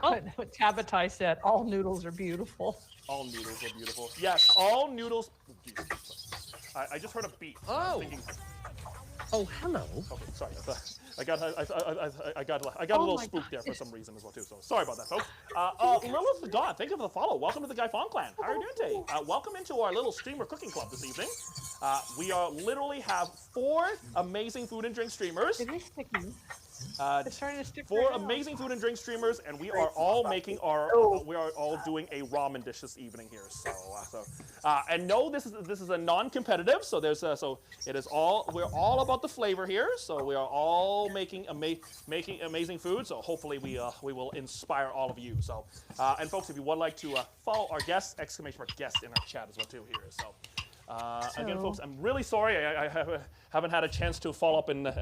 what Tabatai said. All noodles are beautiful. All noodles are beautiful. Yes, all noodles. Oh, geez. I just heard a beat. Oh. Thinking, Oh, hello. okay, sorry. I got a little spooked there for some reason as well too. So sorry about that, folks. Lilith the God, thank you for the follow. Welcome to the Guy Fong Clan. How are you doing today? Welcome into our little streamer cooking club this evening. We are literally have 4 amazing food and drink streamers. Are they sticking? It's starting to stick. 4 amazing food and drink streamers, and we are all making we are all doing a ramen dish this evening here. And no, this is a non-competitive. So it is all, we're all about the flavor here. So we are all making amazing food. So hopefully we will inspire all of you. So and folks, if you would like to follow our guests, !guest in our chat as well too here. So. Again, folks, I'm really sorry I haven't had a chance to follow up and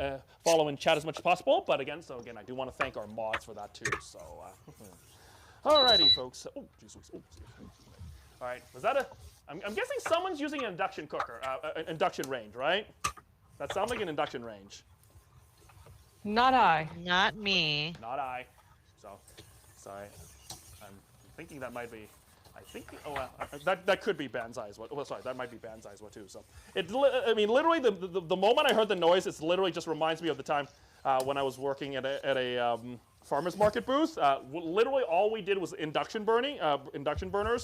follow in chat as much as possible. But again, I do want to thank our mods for that too. So, alrighty, folks. Oh, jeez. Oh, all right, was that a? I'm guessing someone's using an induction cooker, induction range, right? That sounds like an induction range. Not I. Not me. Not I. So, sorry. I'm thinking that might be. I think that could be Banzai's. Well, sorry, that might be Banzai's one too. So I mean, literally the moment I heard the noise, it literally just reminds me of the time when I was working at a farmers market booth. Literally all we did was induction burners.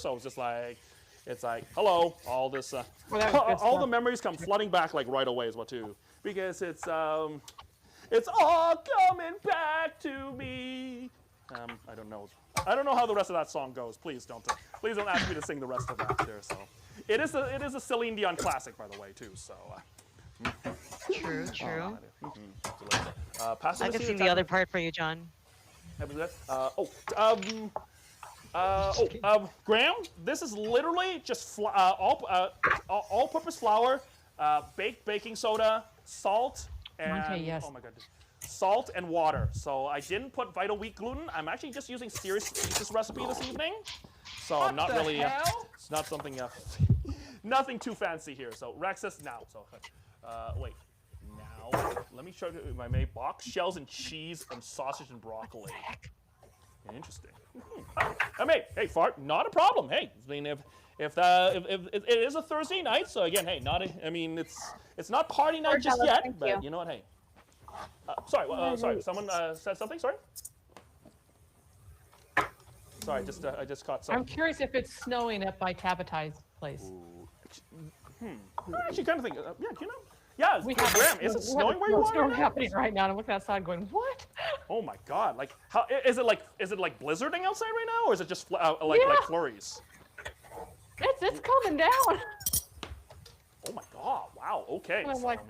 So it was just like, it's like, hello, all this, all the memories come flooding back like right away as well too, because it's all coming back to me. I don't know how the rest of that song goes. Please don't ask me to sing the rest of that there. So, it is a Celine Dion classic, by the way, too. So, True. I can sing the other part for you, John. Graham, this is literally just all-purpose flour, baked baking soda, salt, and oh my goodness. Salt and water. So I didn't put Vital Wheat gluten. I'm actually just using Serious this recipe this evening. So I'm not really. It's not something. Nothing too fancy here. So Rexus now. So wait. Now let me show you my made box shells and cheese and sausage and broccoli. Interesting. I mean, hey, Fart, not a problem. Hey, I mean, if it is a Thursday night, so again, hey, it's not party night just yet, but you know what, hey. Sorry. Someone said something. Sorry. Sorry, I just caught something. I'm curious if it's snowing up by Tabatai's place. I actually kind of think, yeah. Graham, is it snowing where you are? It's snowing happening right now, and I'm looking outside, going, what? Oh my God! Like, how is it like blizzarding outside right now, or is it just like flurries? It's coming down. Oh my God! Wow. Okay. And I'm like,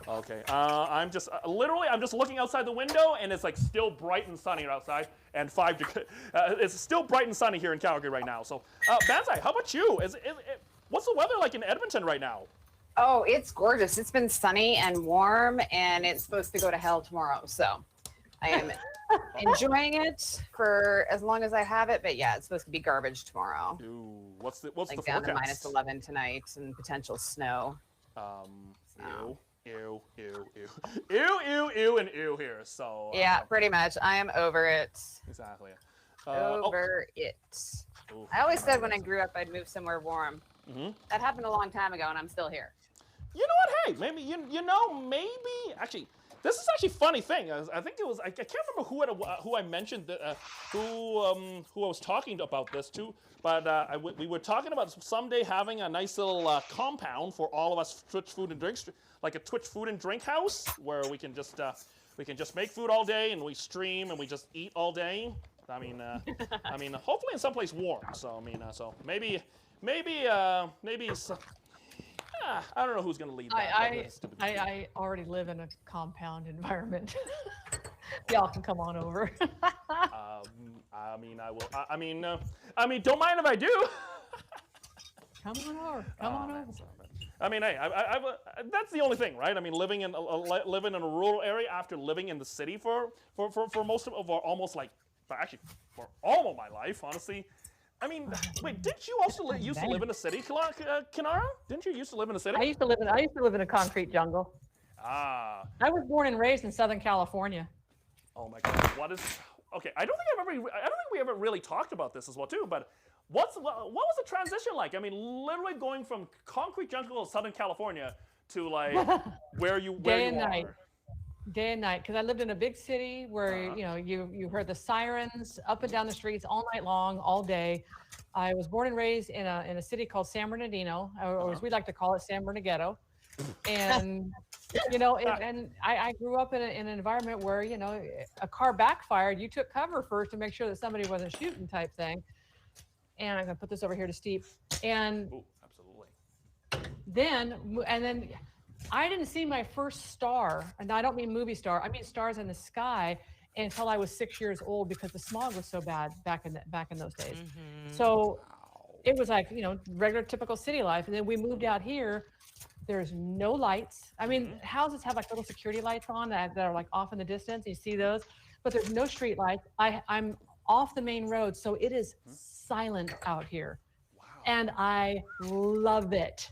okay. I'm just looking outside the window, and it's like still bright and sunny outside, and 5 degrees. It's still bright and sunny here in Calgary right now. So, Banzai, how about you? What's the weather like in Edmonton right now? Oh, it's gorgeous. It's been sunny and warm, and it's supposed to go to hell tomorrow. So, I am enjoying it for as long as I have it. But yeah, it's supposed to be garbage tomorrow. Ooh, what's the down forecast? to minus 11 tonight and potential snow. Ew, and ew here. So yeah, pretty much. I am over it. Exactly. Over it. Ooh, I always said when I grew up I'd move somewhere warm. Mm-hmm. That happened a long time ago, and I'm still here. You know what? Hey, maybe maybe actually. This is actually a funny thing. I think it was, I can't remember who I mentioned, who I was talking about this to, but we were talking about someday having a nice little compound for all of us Twitch food and drinks, like a Twitch food and drink house, where we can just make food all day and we stream and we just eat all day. I mean, hopefully in someplace warm. So so maybe. I don't know who's going to lead that. I already live in a compound environment. Y'all can come on over. I mean, don't mind if I do. Come on over. Come on over. I mean, hey, that's the only thing, right? I mean, living in a rural area after living in the city for most of almost like, actually, for all of my life, honestly. I mean, wait, didn't you also used to live in a city, Kinara? Didn't you used to live in a city? I used to live in a concrete jungle. Ah. I was born and raised in Southern California. Oh my God, okay, I don't think we ever really talked about this as well too. But what was the transition like? I mean, literally going from concrete jungle of Southern California to like where you Day and are. night. Day and night, because I lived in a big city where you heard the sirens up and down the streets all night long, all day. I was born and raised in a city called San Bernardino, or as we like to call it, San Bernardino. And and I grew up in an environment where a car backfired, you took cover first to make sure that somebody wasn't shooting, type thing. And I'm gonna put this over here to Steve. And Ooh, absolutely. then I didn't see my first star, and I don't mean movie star, I mean stars in the sky, until I was 6 years old, because the smog was so bad back in those days. So it was like, regular typical city life. And then we moved out here. There's no lights. I mean, houses have like little security lights on that are like off in the distance. You see those, but there's no street lights. I'm off the main road, so it is silent out here. Wow. And I love it.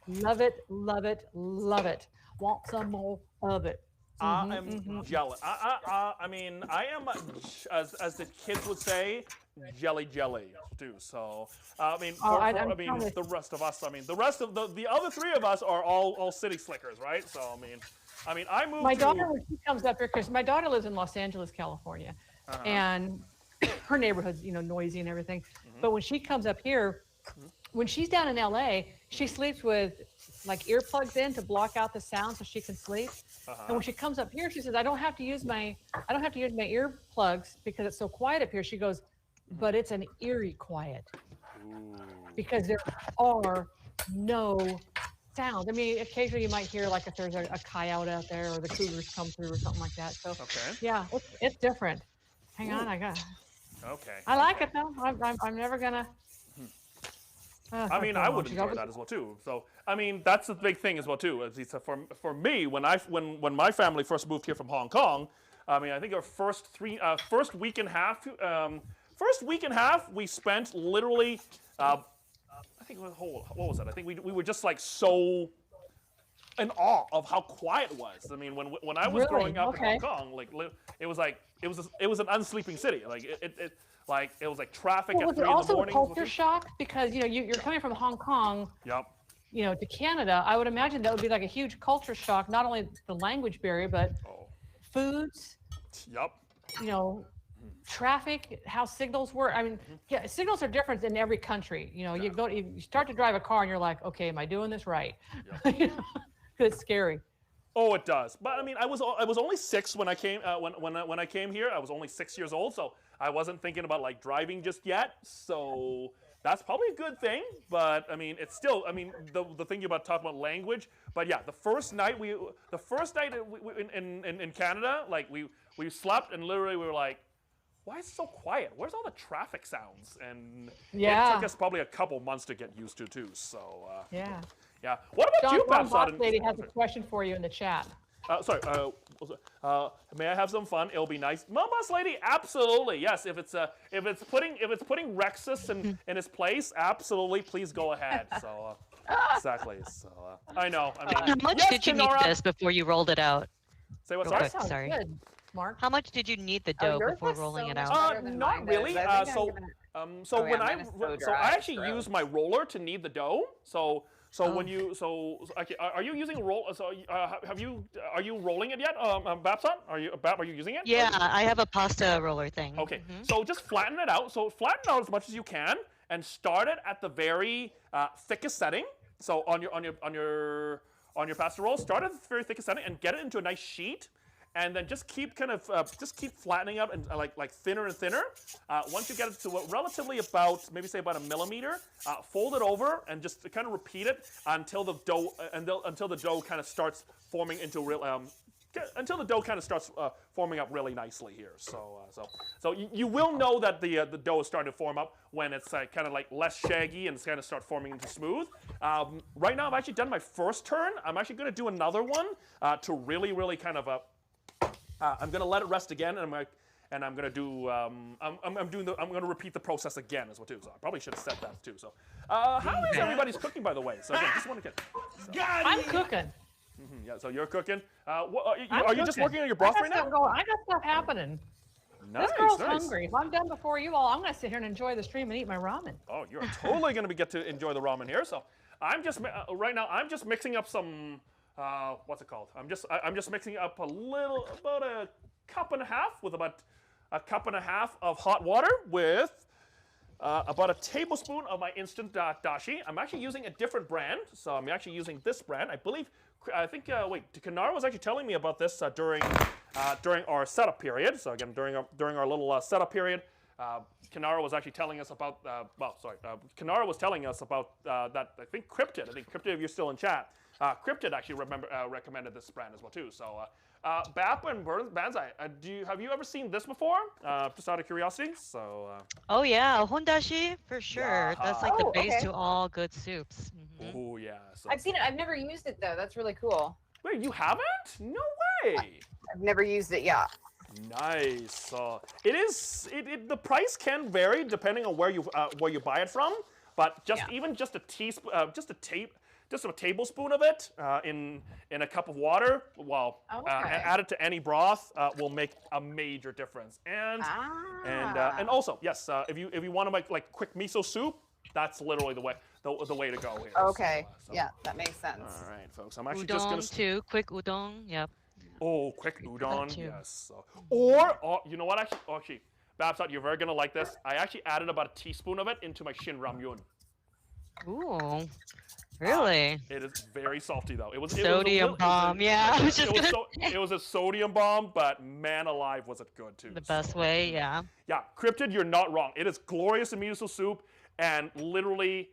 Love it, love it, love it. Want some more of it. I am jealous. I mean, I am, as the kids would say, jelly too. So I mean, the rest of us. I mean, the rest of the other three of us are all city slickers, right? So I mean, I moved. My daughter, when she comes up here, because my daughter lives in Los Angeles, California, and her neighborhood's noisy and everything. But when she comes up here, when she's down in LA, she sleeps with like earplugs in to block out the sound so she can sleep. And when she comes up here, she says, I don't have to use my earplugs because it's so quiet up here. She goes, but it's an eerie quiet. Ooh. Because there are no sounds. I mean, occasionally you might hear like if there's a coyote out there, or the cougars come through or something like that. So yeah, it's different. Hang on, I got. Okay. I like it though. I'm never gonna. I mean, I would enjoy that as well too. So, I mean, that's the big thing as well too. For me, when my family first moved here from Hong Kong, I mean, I think our first week and a half, we spent literally, I think it was what was it? I think we were just like so in awe of how quiet it was. I mean, when I was growing up in Hong Kong, like it was an unsleeping city. Like it was like traffic at 3 in the morning. Was it also culture shock because you're coming from Hong Kong? Yep. To Canada? I would imagine that would be like a huge culture shock. Not only the language barrier, but foods. Yep. Traffic, how signals work. I mean, yeah, signals are different in every country. You start to drive a car and you're like, okay, am I doing this right? Yep. It's scary. Oh, it does. But I mean, I was only 6 when I came when I came here. I was only 6 years old, so I wasn't thinking about like driving just yet. So that's probably a good thing. But I mean, it's still. I mean, the thing about talking about language. But yeah, the first night in Canada, like we slept and literally we were like, why is it so quiet? Where's all the traffic sounds? And it took us probably a couple months to get used to too. So yeah. Yeah. What about you, Pat? Boss Lady has a question for you in the chat. Sorry. May I have some fun? It'll be nice. Mom, Boss Lady, absolutely. Yes. If it's putting Rexus in his place, absolutely. Please go ahead. So exactly. So I know. I mean, how much did you need this before you rolled it out? Say what? Real Sorry. quick, sorry. Good, Mark. How much did you need the dough before rolling it out? Not really. I actually use my roller to knead the dough. When you okay, are you using a roll? So are you rolling it yet, Babson? Are you using it? Yeah, I have a pasta roller thing. Okay, so just flatten it out. So flatten it out as much as you can, and start it at the very thickest setting. So on your pasta roll, start at the very thickest setting and get it into a nice sheet. And then just keep keep flattening up and like thinner and thinner. Once you get it to relatively about about a millimeter, fold it over and just kind of repeat it until the dough kind of starts forming into real until the dough kind of starts forming up really nicely here. So you will know that the dough is starting to form up when it's kind of like less shaggy and it's kind of start forming into smooth. Right now I've actually done my first turn. I'm actually going to do another one to really kind of I'm gonna let it rest again, and I'm gonna do I'm gonna repeat the process again as well too. So I probably should have said that too. So how is everybody's cooking, by the way? So again, just want to get. I'm cooking. Yeah, so you're cooking. Are you just working on your broth right now? I got stuff happening. Nice, This girl's nice. hungry. If I'm done before you all, I'm going to sit here and enjoy the stream and eat my ramen. Oh, you're totally going to get to enjoy the ramen here. So I'm just right now. I'm just mixing up some. What's it called? I'm just mixing up about a cup and a half with about a cup and a half of hot water with about a tablespoon of my instant dashi. I'm actually using a different brand, so I'm actually using this brand. I think Kanara was actually telling me about this during our setup period. So again, during our little setup period, Kanara was actually telling us about. Kanara was telling us about that. I think Cryptid. If you're still in chat, Cryptid actually recommended this brand as well too. So. Bap and Banzai, have you ever seen this before? Just out of curiosity. So. Oh yeah, hondashi for sure. That's like the base okay. to all good soups. Oh yeah. So. I've seen it. I've never used it though. That's really cool. Wait, you haven't? No way. I've never used it. Yeah. Nice. It is. The price can vary depending on where you buy it from. But even just a teaspoon, just a tablespoon of it in a cup of water, add it to any broth will make a major difference. And also, yes, if you want to make like quick miso soup, that's literally the way to go here. Okay. Yeah, that makes sense. All right, folks. I'm actually Udon just gonna too, quick udon. Yep. Oh, quick udon. too. Yes. Or you know what? Actually, Babsat, you're very gonna like this. I actually added about a teaspoon of it into my shin ramyun. Ooh. Really? It is very salty though. It was Sodium bomb. Yeah, I was just gonna. It was a sodium bomb, but man alive, was it good too. The best way, yeah. Yeah, Cryptid, you're not wrong. It is glorious in miso soup, and literally.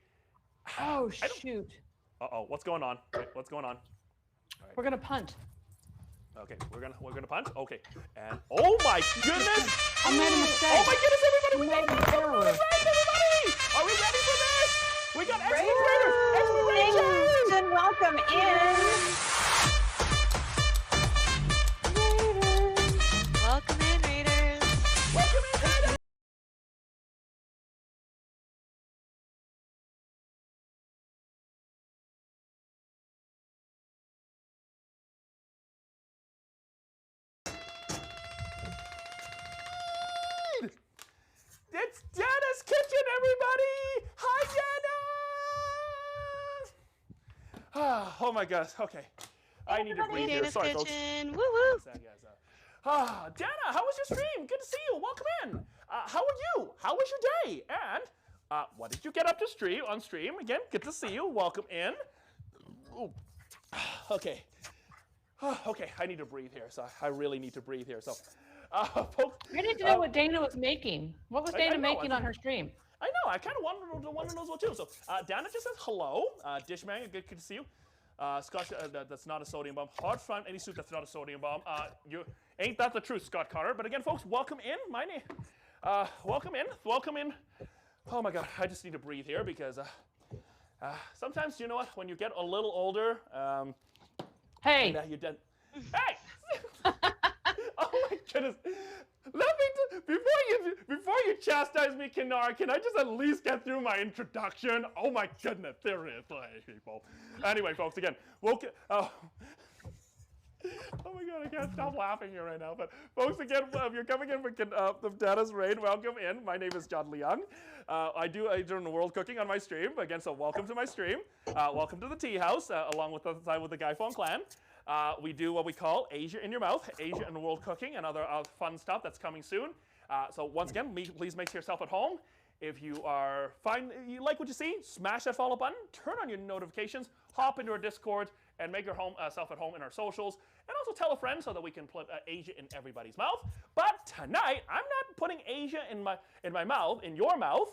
Oh shoot! What's going on? Wait, what's going on? All right. We're gonna punt. Okay, we're gonna punch. Okay, and oh my goodness! I made a mistake. Oh my goodness, everybody! We made got an error. everybody! Are we ready for this? We got explorators! Explorators! And welcome in. Welcome in, Raiders. Welcome in, Raiders! It's Dana's Kitchen, everybody! Hi, Dana! Oh my gosh, okay. I need to breathe here. Dana's Sorry, folks. Kitchen. Woo woo. Dana, how was your stream? Good to see you. Welcome in. How are you? How was your day? And what did you get up to on stream? Again, good to see you. Welcome in. Ooh. Okay. Okay, I need to breathe here. So I really need to breathe here. So, folks. I need to know what Dana was making. What was Dana making on her stream? I know. I kind of want to know as well too. So, Dana just says hello. Dishman, good to see you. Scott, that's not a sodium bomb. Hard front, any soup that's not a sodium bomb. Ain't that the truth, Scott Carter? But again, folks, welcome in. My name. Welcome in. Oh my God, I just need to breathe here because sometimes you know what? When you get a little older, Hey. you're dead. Hey! Oh my goodness. Before you chastise me, Kinar, can I just at least get through my introduction? Oh my goodness, seriously, people. Anyway, folks, again, oh my God, I can't stop laughing here right now. But folks, again, if you're coming in for the Dana's Raid, welcome in. My name is JohnLeun. I do the world cooking on my stream. Again, so welcome to my stream. Welcome to the tea house, along with the Gaiphone clan. We do what we call Asia in your mouth, Asia and world cooking, and other fun stuff that's coming soon. So once again, please make yourself at home. If you you like what you see, smash that follow button, turn on your notifications, hop into our Discord, and make yourself at home in our socials. And also tell a friend so that we can put Asia in everybody's mouth. But tonight, I'm not putting Asia in my mouth, in your mouth.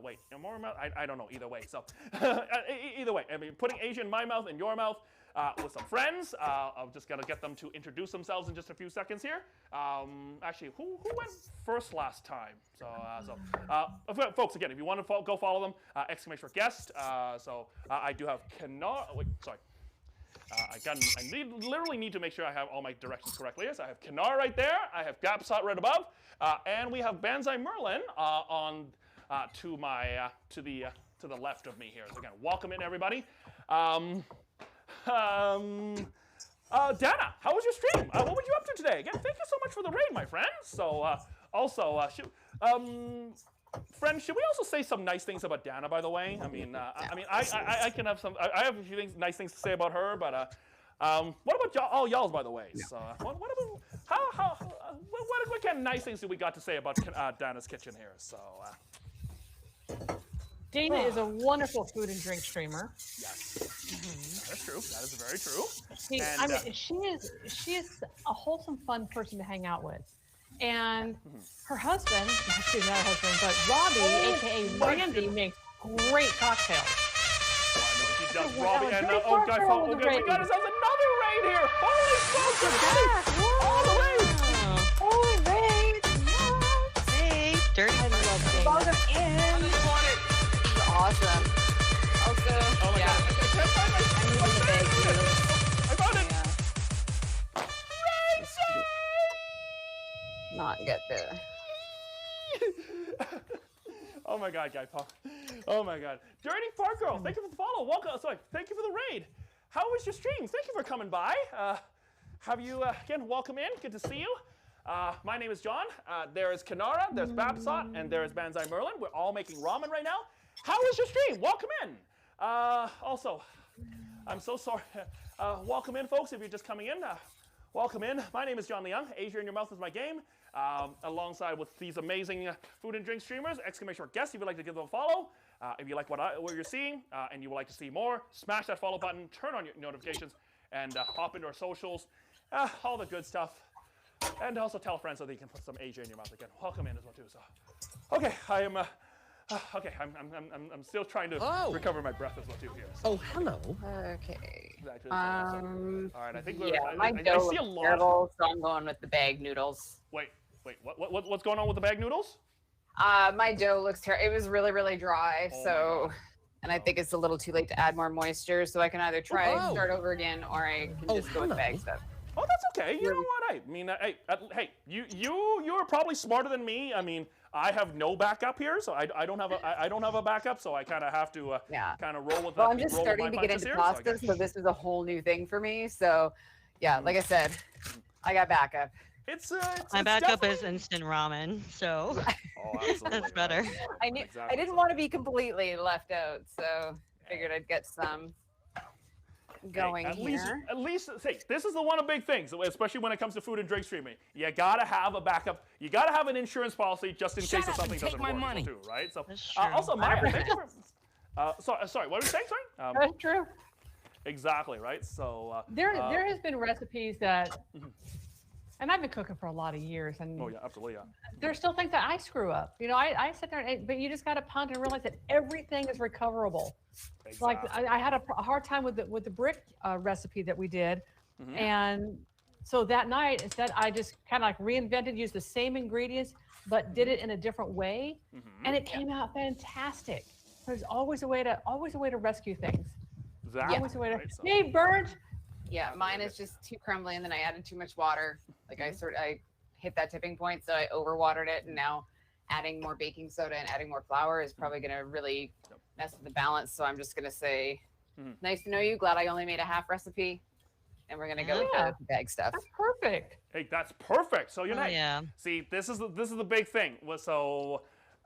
Wait, in your mouth? I don't know. Either way. So either way, I mean, putting Asia in my mouth, in your mouth. With some friends. I'm just gonna get them to introduce themselves in just a few seconds here. Actually, who went first last time? Folks, again, if you want to go follow them, exclamation guest. I do have Kanar. Wait, sorry. Literally need to make sure I have all my directions correctly. Yes, I have Kanar right there. I have Gapsot right above, and we have Banzai Merlin to the left of me here. So again, welcome in everybody. Dana, how was your stream? What were you up to today? Again, thank you so much for the raid, my friend. So, Also, friend, should we also say some nice things about Dana? By the way, I mean, I can have some. I have a few nice things to say about her, but what about all y'all's? By the way, so what about what kind of nice things do we got to say about Dana's kitchen here? So. Dana is a wonderful food and drink streamer. Yes, that's true. That is very true. She is a wholesome, fun person to hang out with, and her husband, actually not her husband, but Robbie, aka Randy, makes great cocktails. Oh, I know he does. Robbie and oh god, we got ourselves another raid here. Holy smokes, Holy raid! Hey, dirty. I love Dana. Awesome. Also, oh my god. I found it. Not get there. Oh my god, Guy Pop. Oh my god. Dirty Park Girl, thank you for the follow. Welcome. Sorry, thank you for the raid. How was your stream? Thank you for coming by. Have you, again, welcome in. Good to see you. My name is John. There is Kanara, there's Babsot, and there is Banzai Merlin. We're all making ramen right now. How was your stream? Welcome in. Also, I'm so sorry. Welcome in, folks, if you're just coming in. Welcome in. My name is JohnLeun. Asia in Your Mouth is my game. Alongside with these amazing food and drink streamers, exclamation mark guests, if you'd like to give them a follow. If you like what you're seeing and you would like to see more, smash that follow button, turn on your notifications, and hop into our socials. All the good stuff. And also tell friends so they can put some Asia in your mouth again. Welcome in as well too. So, okay, I am. Okay, I'm still trying to recover my breath as well too here. So. Oh, hello. Okay. All right, I think my dough I see a looks lot. terrible, so I'm going with the bag noodles. Wait, what's going on with the bag noodles? My dough looks terrible. It was really dry, Oh and I think it's a little too late to add more moisture, so I can either try and start over again, or I can just go with bag stuff. Oh, that's okay. You know what? I mean, hey, you're probably smarter than me. I mean, I have no backup here, so I don't have a backup, so I kind of have to kind of roll with that. Well, I'm just starting to get into pasta, so this is a whole new thing for me. So, yeah, like I said, I got backup. My backup is instant ramen, so that's better. I didn't want to be completely left out, so I figured I'd get some going here. At least, say, this is the one of big things, especially when it comes to food and drink streaming. You gotta have a backup. You gotta have an insurance policy just in case if something doesn't work too, right? So, also, Maya, thank you for. Sorry, what were you saying? Sorry. That's true. Exactly, right? So there has been recipes that, and I've been cooking for a lot of years, and oh yeah, absolutely, yeah. There's still things that I screw up. You know, I sit there, but you just got to pound and realize that everything is recoverable. Exactly. Like I had a hard time with the brick recipe that we did, and so that night instead I just kind of like reinvented, used the same ingredients, but did it in a different way, and it came out fantastic. There's always a way to rescue things. Exactly. Always a way to. Right, so. Hey, Burnt. Yeah, mine is just too crumbly, and then I added too much water. Like I hit that tipping point, so I overwatered it, and now adding more baking soda and adding more flour is probably going to really mess with the balance. So I'm just going to say, nice to know you. Glad I only made a half recipe, and we're going to go with the bag stuff. That's perfect. Hey, that's perfect. So you're nice. Yeah. See, this is the big thing. So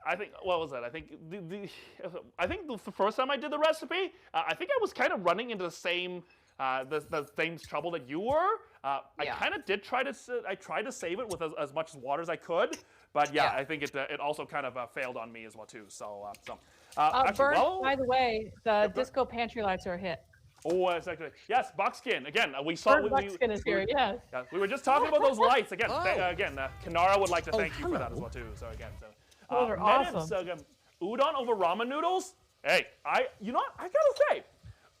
I think what was that? I think the first time I did the recipe, I think I was kind of running into the same same trouble that you were. I kind of did try to save it with as much water as I could, but I think it also kind of failed on me as well too. So actually, Bert, by the way, the disco pantry lights are a hit. Oh, exactly. Yes, Buckskin. Again, we saw. Buckskin is here. Yes. We were just talking about those lights again. Kanara would like to thank you for that as well too. So again, those are awesome. Udon over ramen noodles. Hey, you know what? I gotta say,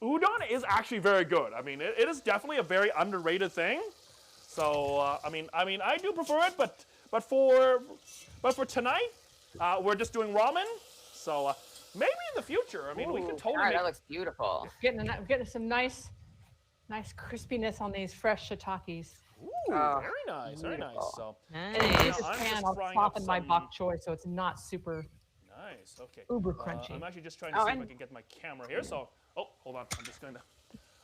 udon is actually very good. I mean, it is definitely a very underrated thing. So I mean, I do prefer it, but for tonight, we're just doing ramen. So maybe in the future, I mean, we can totally. That looks beautiful. Getting some nice crispiness on these fresh shiitakes. Ooh, very nice, very nice. So, and in this pan, I'll soften my bok choy so it's not super. Nice. Okay. Uber crunchy. I'm actually just trying to see if I can get my camera here. So, hold on. I'm just going to.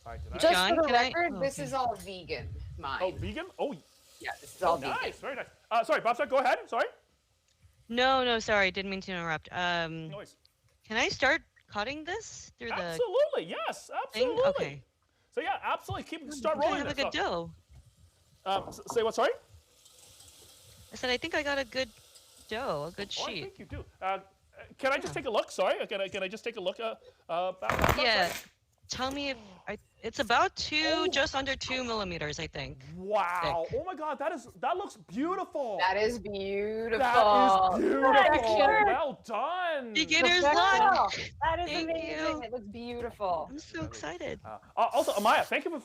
All right. Just for the record, this is all vegan. Mine. Oh, vegan? Oh. Yeah, this is all nice. vegan. Very nice. Sorry, Bobsat, go ahead. Sorry. No, sorry, didn't mean to interrupt. Noise. Can I start cutting this through the Absolutely, yes, thing? absolutely. Okay. So yeah, absolutely. Start I rolling have a this. good dough. Say what? Sorry. I said I think I got a good dough, a good Oh, I sheet. think you do. Can I just take a look? Sorry, can I just take a look? Back Yeah. Tell me if it's about just under 2 millimeters, I think. Wow! Thick. Oh my God, that looks beautiful. That is beautiful. That is beautiful. Perfection. Well done. Beginner's Perfection. luck. That is Thank amazing. you. It looks beautiful. I'm so excited. Also, Amaya, thank you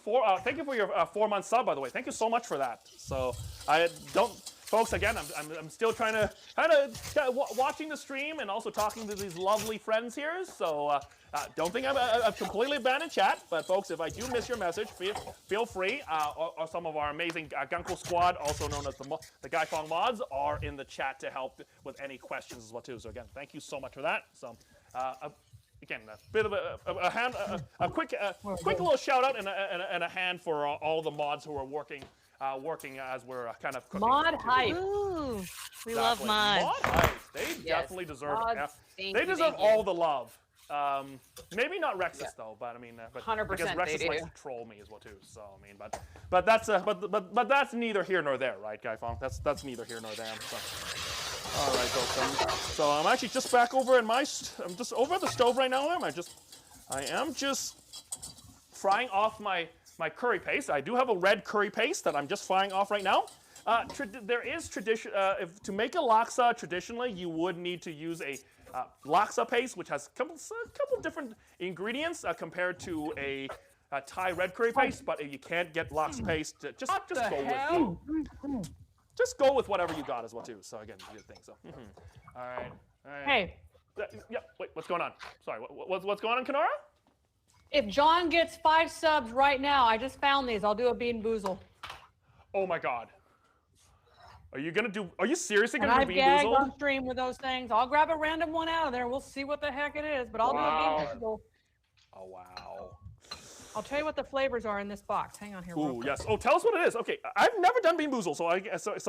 for your 4-month sub, by the way. Thank you so much for that. So I don't, folks. Again, I'm still trying to watching the stream and also talking to these lovely friends here. So don't think I've completely abandoned chat. But folks, if I do miss your message, feel free. Or some of our amazing Gunko squad, also known as the Gaifeng mods, are in the chat to help with any questions as well too. So again, thank you so much for that. So. Again, a bit of a quick little shout out and a hand for all the mods who are working as we're kind of cooking. Mod hype. Ooh, we Exactly. love mods. Mod hype. They Yes. definitely deserve Mods, it. thank They you, deserve thank you. all the love. Maybe not Rexus Yeah. though, but I mean, 100% because they Rexus likes do. to troll me as well too. So I mean, but that's neither here nor there, right, Guy Fong? That's neither here nor there. So. All right, folks. So I'm actually just back over in I'm just over at the stove right now. I am just frying off my curry paste. I do have a red curry paste that I'm just frying off right now. There is tradition. To make a laksa, traditionally you would need to use a laksa paste, which has a couple different ingredients compared to a Thai red curry paste. But if you can't get laksa paste, just go with whatever you got as well too. So again, do your thing. So all right. Hey, Yeah. Wait. What's going on? Sorry. What's going on, Kenora? if John gets 5 subs right now, I just found these. I'll do a bean boozle. Oh my God. Are you seriously And gonna I've do bean gagged boozle? on stream with those things. I'll grab a random one out of there. We'll see what the heck it is, but I'll do a bean boozle. Oh wow. I'll tell you what the flavors are in this box. Hang on here. real Ooh, quick. yes. Oh, tell us what it is. Okay, I've never done bean boozle, so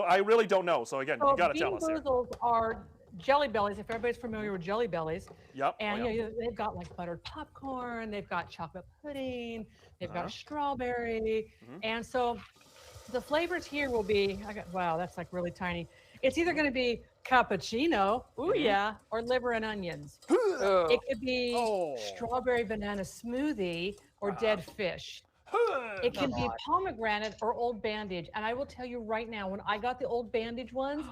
I really don't know. So again, So you gotta tell us bean here. boozles are jelly bellies. If everybody's familiar with jelly bellies, Yep. and oh, yeah. you know, they've got like buttered popcorn, they've got chocolate pudding, they've got strawberry, and so the flavors here will be. Wow, that's like really tiny. It's either going to be cappuccino, ooh yeah, or liver and onions. It could be Oh. strawberry banana smoothie or dead fish. It can be pomegranate or Old Bandage. And I will tell you right now, when I got the Old Bandage ones,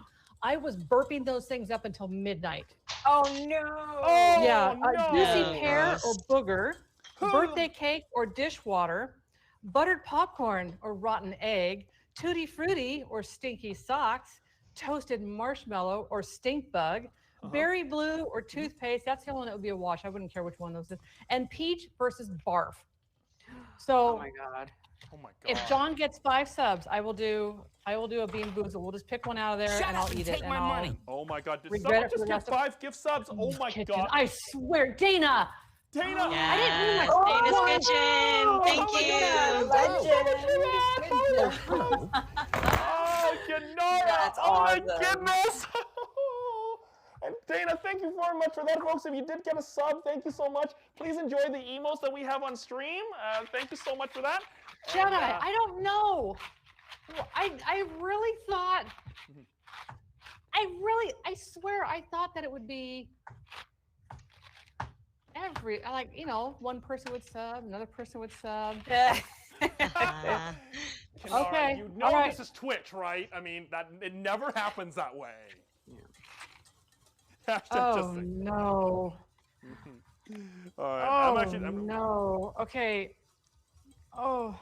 I was burping those things up until midnight. Oh no. Oh, Yeah, no. juicy pear or Gross. booger, birthday cake or dishwater, buttered popcorn or rotten egg, tutti frutti or stinky socks, toasted marshmallow or stink bug, berry blue or toothpaste. That's the only one that would be a wash. I wouldn't care which one of those is. And peach versus barf. So Oh my God. Oh my God. if John gets 5 subs, I will do a bean boozle. We'll just pick one out of there Shut and up I'll and eat take it. my and I'll money. Oh my God. Did regret someone it for just the get rest of- 5 gift subs? Oh my kitchen. God. I swear, Dana. Dana. Yes, Oh, Dana's my kitchen. God. Thank Oh my you. God. Oh, Kenora. That's Oh my awesome. goodness. And Dana, thank you very much for that, folks. If you did get a sub, thank you so much. Please enjoy the emotes that we have on stream. Thank you so much for that. Jedi, And, I don't know. I really thought. I swear, I thought that it would be one person would sub, another person would sub. Uh, Kenora, Okay, you know all right. this is Twitch, right? I mean, that it never happens that way. Hashtag Oh just saying. no. All right, Oh I'm no. Okay. Oh,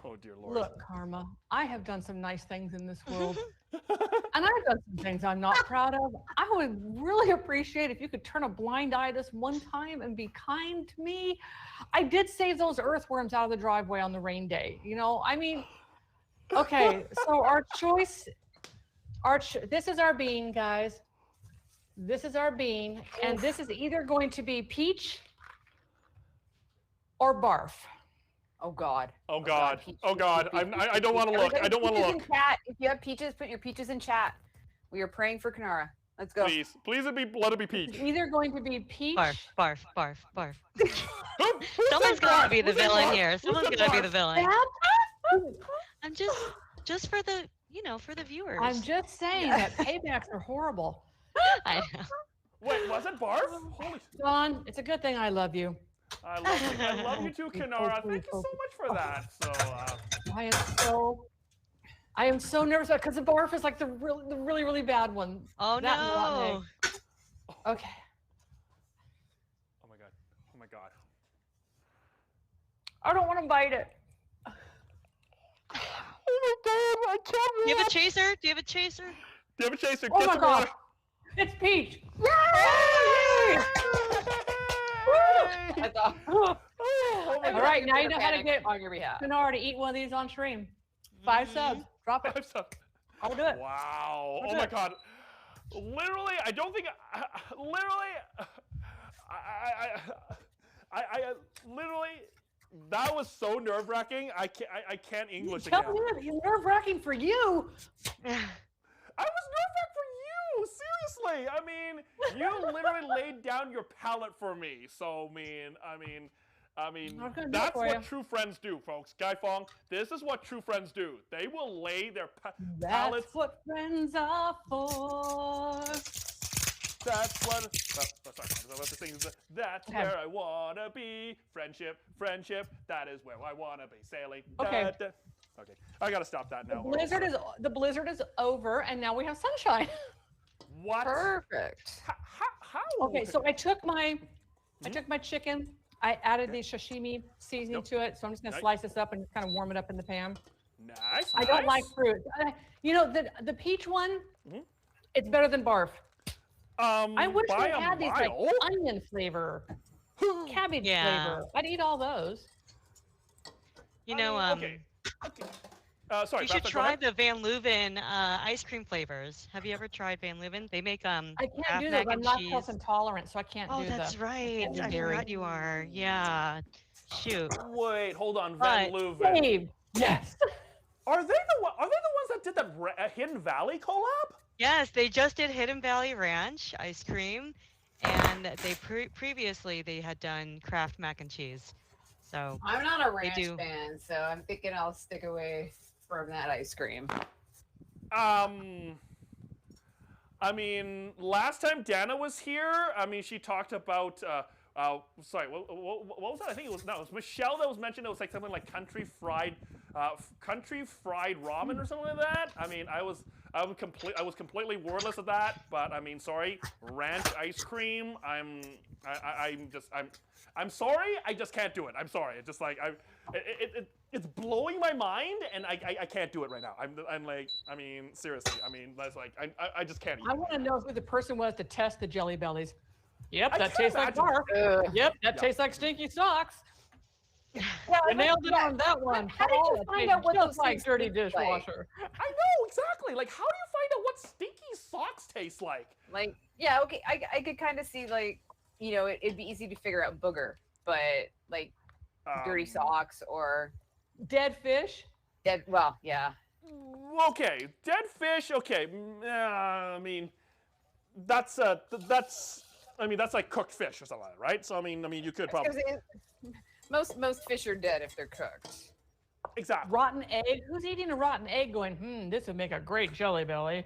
oh dear Lord. look, Karma. I have done some nice things in this world. And I've done some things I'm not proud of. I would really appreciate if you could turn a blind eye this one time and be kind to me. I did save those earthworms out of the driveway on the rain day. I mean, okay, so our choice, this is our bean, guys. This is our bean, and this is either going to be peach or barf. Oh God. Oh God. Peach, Oh God. peach, I don't want to look. I don't want to peaches look. in chat. If you have peaches, put your peaches in chat. We are praying for Kanara. Let's go. Please, let it be Peach. It's either going to be Peach. Barf, barf, barf, barf. Who Someone's said got to barf? be the Who said villain barf? here. Who Someone's said got to be barf? the villain. Dad? I'm just for the, for the viewers. I'm just saying that paybacks are horrible. I know. Wait, was it barf? Holy, John, it's a good thing I love you. I love you too, Kanara. Thank you so much for that. So, I am so nervous because the barf is like the really, really bad one. Oh That and rotten no. egg. Okay. oh my god, oh my god. I don't want to bite it. Oh my god, I can't. Do you have a chaser? Do you have a chaser? Do you have a chaser? Oh Get my the god. water. It's Peach. I thought. Oh my All god. right, now you know how to Panic get on your behalf. Kanara to eat one of these on stream. 5 subs. Drop it. I'll do it. Wow. I'll Oh do my it. god. Literally, I don't think. Literally, I literally. That was so nerve-wracking. I can't English again. Tell me that. It's nerve-wracking for you. I was nerve-wracked for you. Seriously. I mean, you literally laid down your palate for me. So I mean, I'm gonna do it that's for what you. true friends do, folks. Guy Fong, this is what true friends do. They will lay their That's palates. what friends are for. That's what. That's Okay. where I wanna be. Friendship, that is where I wanna be. Sailing. Okay. Okay. I gotta stop that now. The blizzard is over, and now we have sunshine. What? Perfect. How? Okay, so I took my chicken. I added the sashimi seasoning Nope. to it, so I'm just gonna Nice. slice this up and kind of warm it up in the pan. Nice. I don't like nice. fruit. The peach one, Mhm. it's better than barf. I wish by they a had these like mile? onion flavor, cabbage Yeah. flavor. I'd eat all those. Okay. Sorry. You should Beth, go try ahead. the Van Leuven ice cream flavors. Have you ever tried Van Leuven? They make I can't Kraft do mac those. I'm and lactose cheese. intolerant, so I can't Oh, do that's that. right. do I dairy. forgot you are. Yeah. Shoot. Wait, hold on. Van But- Leuven. Dave, yes. Are they the ones that did that Hidden Valley collab? Yes, they just did Hidden Valley Ranch ice cream, and they previously they had done Kraft mac and cheese. So I'm not a ranch do. fan, so I'm thinking I'll stick away from that ice cream. I mean, last time Dana was here, I mean, she talked about. Sorry, what was that? I think it was Michelle that was mentioned. It was like something like country fried ramen or something like that. I mean, I was completely wordless of that. But I mean, sorry, ranch ice cream. I'm sorry. I just can't do it. I'm sorry. It's just like it's blowing my mind, and I can't do it right now. I'm like, I mean, seriously. I mean, that's like I just can't eat. I want to know who the person was to test the Jelly Bellies. Yep, I that can't tastes like imagine. barf. Ugh. Yep, that Yeah. tastes like stinky socks. Yeah, You nailed it on that one. How did you that find tastes out what just those like things dirty taste like? dishwasher? I know exactly. Like, how do you find out what stinky socks taste like? Like, yeah, okay, I could kind of see, like, it'd be easy to figure out booger, but like dirty socks or Dead fish. dead. Well, yeah. Okay, dead fish. Okay, I mean, that's like cooked fish or something, like that, right? So I mean, you could probably Most fish are dead if they're cooked. exactly. Rotten egg. Who's eating a rotten egg going, this would make a great Jelly Belly?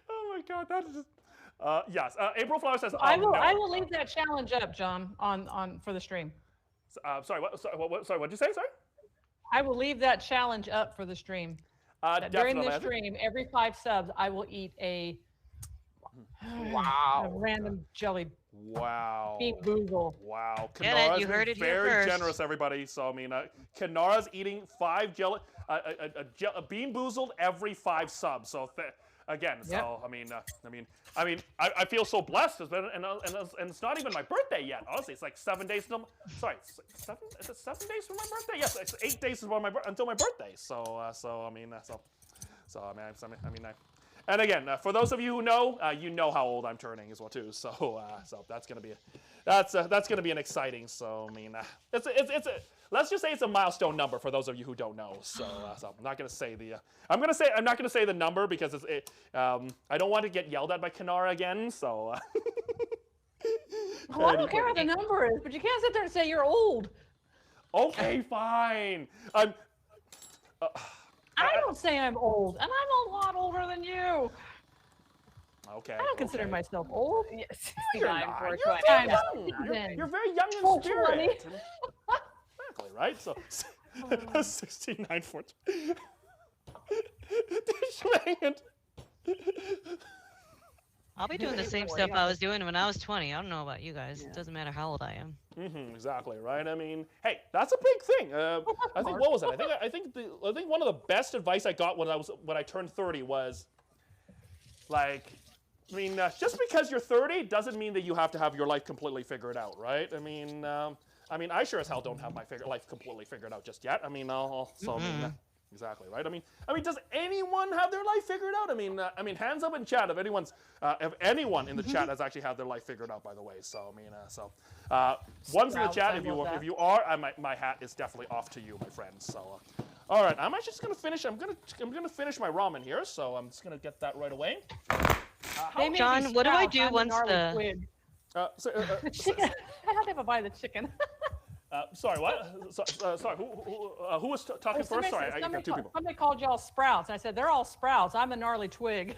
Oh my god, that is just. Yes. April Flower says. I will no. I will leave that challenge up, John, on for the stream. Sorry. What? Sorry. What'd you say? Sorry. I will leave that challenge up for the stream. That during Definitely. the stream, every 5 subs, I will eat a Wow. random jelly Wow. bean boozle. Wow. Get it, Kanara's you been heard it here very first. generous, everybody. So I mean, Kanara's eating 5 jelly, a bean boozled every 5 subs. So again, Yep. so I feel so blessed. It's been, and it's not even my birthday yet. Honestly, it's like 7 days till. Sorry, is it 7 days from my birthday? Yes, it's 8 days until my birthday. And again, for those of you who know, you know how old I'm turning as well too. So that's gonna be that's going to be an exciting. So I mean, it's a let's just say it's a milestone number for those of you who don't know. So, so I'm not going to say the I'm not going to say the number because I don't want to get yelled at by Kanara again. So. Well, I don't care what the number is, but you can't sit there and say you're old. Okay, fine. I don't say I'm old, and I'm a lot older than you. Okay. I don't consider myself old. Yeah, You're 69, not. 420. You're young. You're very young in 420. spirit. Exactly, right? So, 69, 420. I'll be doing the same stuff I was doing when I was 20. I don't know about you guys. It doesn't matter how old I am. Exactly, right? I mean, hey, that's a big thing. I think what was it? I think one of the best advice I got when I turned 30 was like, I mean, just because you're 30 doesn't mean that you have to have your life completely figured out, right? I mean, I sure as hell don't have my life completely figured out just yet. I mean, exactly, right? I mean, does anyone have their life figured out? I mean, hands up in chat if anyone in the chat has actually had their life figured out. By the way, so I mean, ones in the chat, if you are, my hat is definitely off to you, my friends. So, all right, I'm actually just gonna finish. I'm gonna finish my ramen here, so I'm just gonna get that right away. John, what do I do once the? Chicken. I have to buy the chicken. Sorry, what? Sorry, who was talking first? Sorry, I got two people. Somebody called y'all sprouts. And I said, they're all sprouts. I'm a gnarly twig.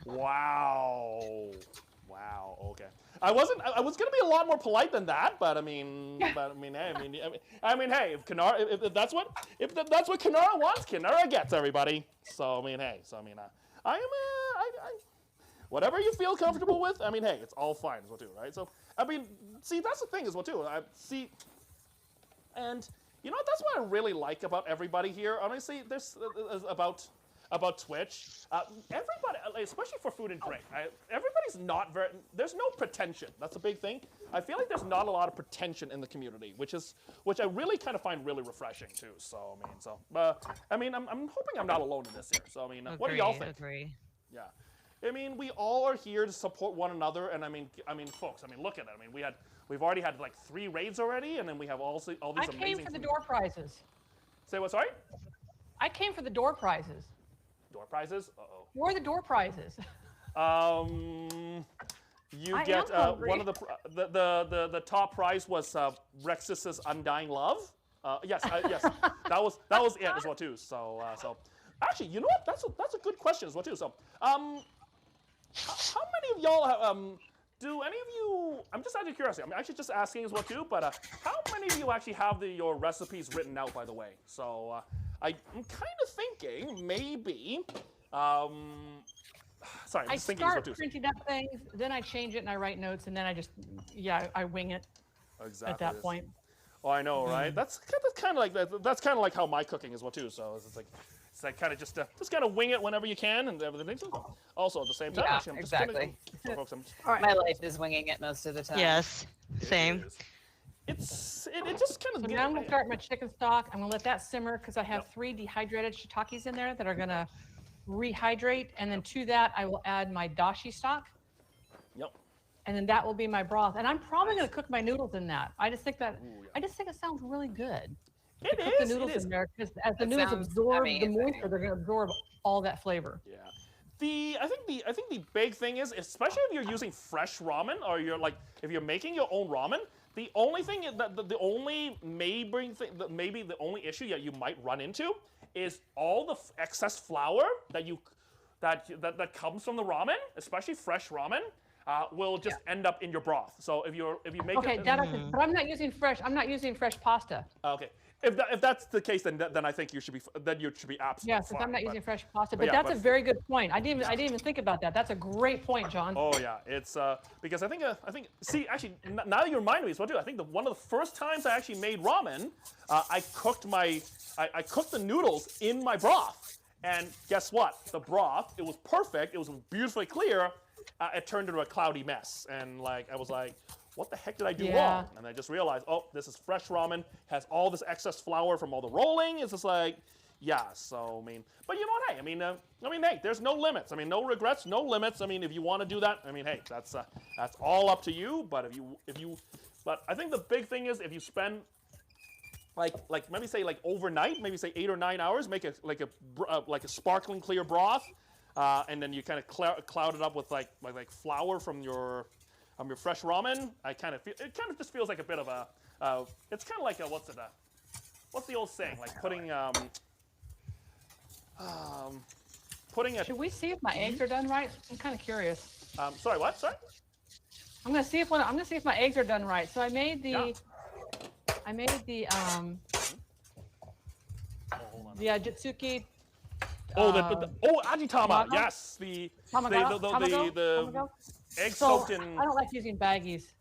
Wow. Okay. I was gonna be a lot more polite than that, but I mean, hey, if Kanara, if that's what Kanara wants, Kanara gets, everybody. So I mean, hey, I am whatever you feel comfortable with. I mean, hey, it's all fine as well too, right? So I mean, see, that's the thing as well too. And you know what? That's what I really like about everybody here. Honestly, there's about Twitch. Everybody, especially for food and drink, everybody's not very. There's no pretension. That's a big thing. I feel like there's not a lot of pretension in the community, which I really kind of find really refreshing too. So I mean, I'm hoping I'm not alone in this here. So I mean, what do y'all think? Agree. Yeah. I mean, we all are here to support one another, and I mean, folks. I mean, look at it. I mean, we've already had like 3 raids already, and then we have all these amazing. I came for the door prizes. Say what? Sorry. I came for the door prizes. Door prizes? Uh-oh. Where are the door prizes? You get one of the top prize was Rexus's Undying Love. Yes, that was it as well too. So actually, you know what? That's a good question as well too. So how many of y'all do any of you? I'm just out of curiosity. I'm actually just asking as well too. But how many of you actually have your recipes written out? By the way, so I'm kind of thinking maybe. Sorry, I'm just thinking as well too. I start printing up things, then I change it and I write notes, and then I wing it. Exactly. At that point. Oh, I know, right? That's kind of like that's kind of like how my cooking is well too. So it's like kind of just kind of wing it whenever you can and everything. Also at the same time, Yeah, actually, I'm exactly. Just folks, All right. My life is winging it most of the time. Yes, same. It just kind of. So now I'm gonna start my chicken stock. I'm gonna let that simmer because I have 3 dehydrated shiitakes in there that are gonna rehydrate, and then to that I will add my dashi stock. Yep. And then that will be my broth. And I'm probably gonna cook my noodles in that. I just think it sounds really good. It cook the noodles in there because as the noodles absorb the moisture, they're gonna absorb all that flavor. Yeah. I think the big thing is, especially if you're using fresh ramen or if you're making your own ramen, the only thing maybe the only issue that you might run into is all the excess flour that comes from the ramen, especially fresh ramen, will just end up in your broth. So if you make but I'm not using fresh. I'm not using fresh pasta. Okay. If that's the case, then I think you should be absolutely yes, fine. I'm not using fresh pasta, but that's a very good point. I didn't even think about that. That's a great point, John. Oh yeah, it's because I think see, actually now that you remind me as well too, I think one of the first times I actually made ramen, I cooked the noodles in my broth, and guess what? The broth, it was perfect. It was beautifully clear. It turned into a cloudy mess, and I was like, what the heck did I do wrong? And I just realized, oh, this is fresh ramen, has all this excess flour from all the rolling. It's just like, Yeah, so I mean, but you know what? Hey, hey, there's no limits. I mean, no regrets, no limits. I mean, if you want to do that, I mean, hey, that's all up to you. But but I think the big thing is if you spend like maybe say like overnight, maybe say 8 or 9 hours, make a sparkling clear broth, and then you kind of cloud it up with like flour from your fresh ramen. It kind of just feels like a bit of a it's kind of like a what's the old saying, like putting a. Should we see if my eggs are done right? I'm kind of curious. Sorry, what? Sorry. I'm gonna see if my eggs are done right. So I made the Jitsuki. Ajitama. Tamago? Yes, the Tamago? egg So soaked in. I don't like using baggies.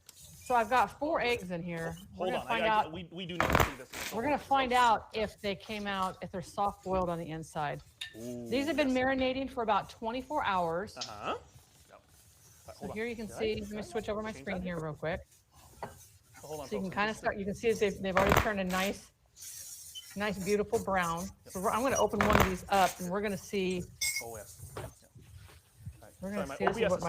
So I've got 4 eggs in here. Hold on, we do need to see this. We're gonna find out if they came out, if they're soft boiled on the inside. Ooh, These have been marinating for about 24 hours. Uh-huh. So here you can see, let me switch over my screen here real quick. Hold on, So you can folks. kind of start, you can see that they've already turned a nice beautiful brown. So I'm gonna open one of these up and we're gonna see. Oh yes. We're Sorry, gonna see this is what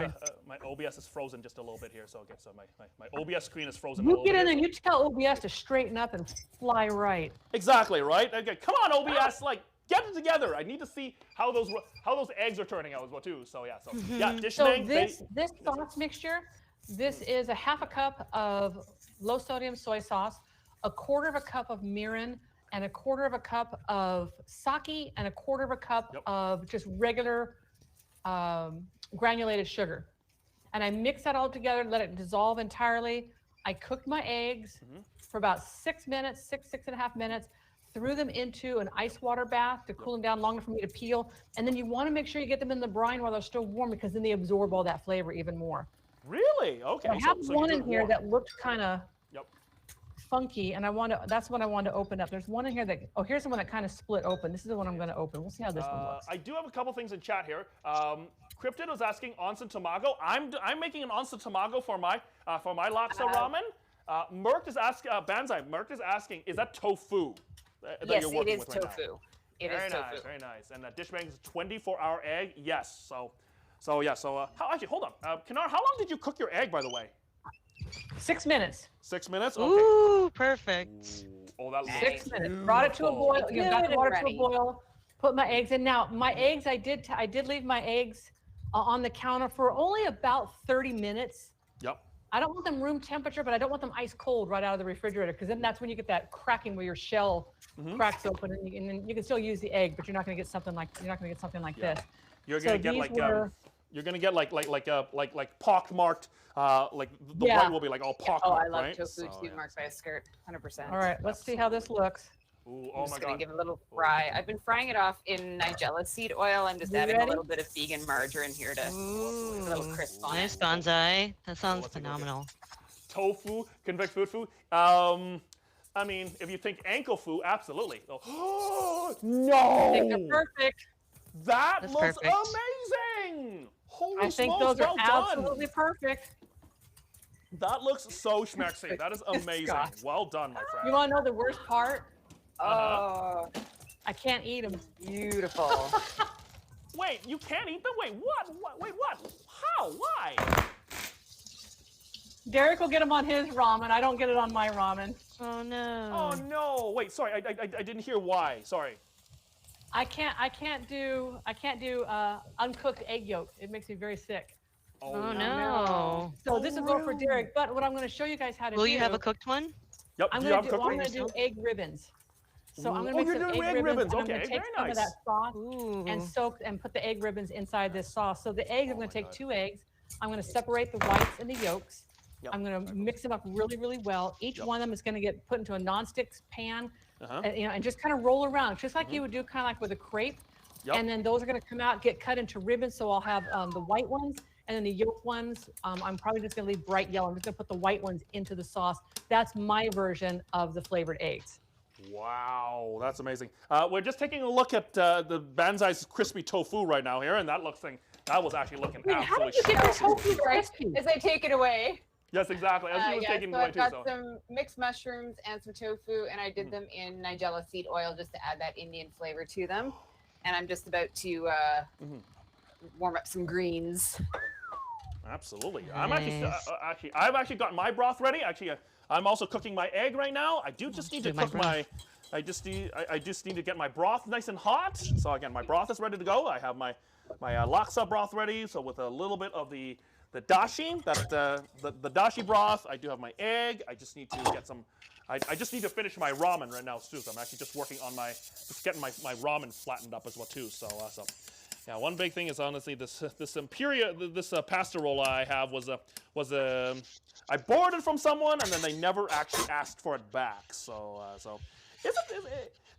my OBS is frozen just a little bit here, so okay, so my OBS screen is frozen. You get in there and you tell OBS to straighten up and fly right. Exactly, right? Okay, come on, OBS, like get it together. I need to see how those eggs are turning out as well too. So yeah, dish So bang, this sauce mixture, this is a half a cup of low sodium soy sauce, a quarter of a cup of mirin, and a quarter of a cup of sake, and a quarter of a cup of just regular granulated sugar. And I mix that all together, let it dissolve entirely. I cooked my eggs for about 6 minutes, six and a half minutes, threw them into an ice water bath to cool them down long enough for me to peel. And then you want to make sure you get them in the brine while they're still warm, because then they absorb all that flavor even more. Really? Okay. So I have one in here that looked kind of Yep. funky, and that's what I wanted to open up. There's one in here that, here's the one that kind of split open. This is the one I'm going to open. We'll see how this one looks. I do have a couple things in chat here. Cryptid was asking onsen tamago. I'm making an onsen tamago for my laksa ramen. Merk is asking, Banzai. Merk is asking, is that tofu? Yes, it is tofu. It is tofu. Very nice. And dish bang is a 24-hour egg. Yes. Actually, hold on. Kinar, how long did you cook your egg, by the way? 6 minutes. 6 minutes. Okay. Ooh, perfect. Oh, that looks 6 minutes. Brought it to a boil. Got the water to a boil. Put my eggs in. Now my eggs, I did leave my eggs on the counter for only about 30 minutes. Yep. I don't want them room temperature, but I don't want them ice cold right out of the refrigerator, because then that's when you get that cracking where your shell cracks open, and then you can still use the egg, but you're not going to get something like this. You're gonna get you're gonna get like pockmarked, like the white will be like all pockmarked. Oh, I love right? tofu too, marked by a skirt, 100%. All right, let's see how this looks. Ooh, I'm oh just my gonna god. give it a little fry. I've been frying it off in Nigella seed oil. I'm just adding a little bit of vegan margarine here to Ooh, a little crisp on nice it. bonsai. That sounds let's take a look at phenomenal. Tofu, convex food. I mean, if you think ankle fu, absolutely. Oh, no! I think they're perfect. That That's looks perfect. amazing! Holy I think smokes, those are well absolutely perfect. That looks so schmexy. That is amazing. Scott. Well done, my friend. You want to know the worst part? Oh, I can't eat them. beautiful. Wait, you can't eat them? Wait, what? Wait, what? How? Why? Derek will get them on his ramen. I don't get it on my ramen. Oh no. Oh no! Wait, sorry, I didn't hear why. Sorry. I can't do uncooked egg yolk. It makes me very sick. Oh no. So this will go for Derek. But what I'm going to show you guys how to do. Will you have a cooked one? Yep. I'm do you going have to cooking? do egg ribbons. So I'm going Oh, to make you're some doing egg egg ribbons. and I'm Okay, going to take very some nice. of that sauce Ooh. and soak and put the egg ribbons inside this sauce. So the eggs, I'm going to take God. 2 eggs. I'm going to separate the whites and the yolks. Yep. I'm going to mix them up really, really well. Each one of them is going to get put into a nonstick pan, and just kind of roll around, just like you would do kind of like with a crepe. Yep. And then those are going to come out, get cut into ribbons. So I'll have the white ones, and then the yolk ones, I'm probably just going to leave bright yellow. I'm just going to put the white ones into the sauce. That's my version of the flavored eggs. Wow, that's amazing. We're just taking a look at the Banzai's crispy tofu right now here, and that was actually looking Wait, absolutely how did you get this schmexy. tofu crispy? As I take it away. Yes, exactly. She was taking so away I've too. got So. some mixed mushrooms and some tofu, and I did them in Nigella seed oil just to add that Indian flavor to them. And I'm just about to warm up some greens. Absolutely. Nice. I've actually got my broth ready. Actually, I'm also cooking my egg right now. I do just need to cook my. I just need to get my broth nice and hot. So again, my broth is ready to go. I have my laksa broth ready. So with a little bit of the dashi, the dashi broth. I do have my egg. I just need to get some. I just need to finish my ramen right now too. So I'm actually just working on just getting my ramen flattened up as well too. So yeah, one big thing is honestly this pasta roll I have was I borrowed it from someone and then they never actually asked for it back. So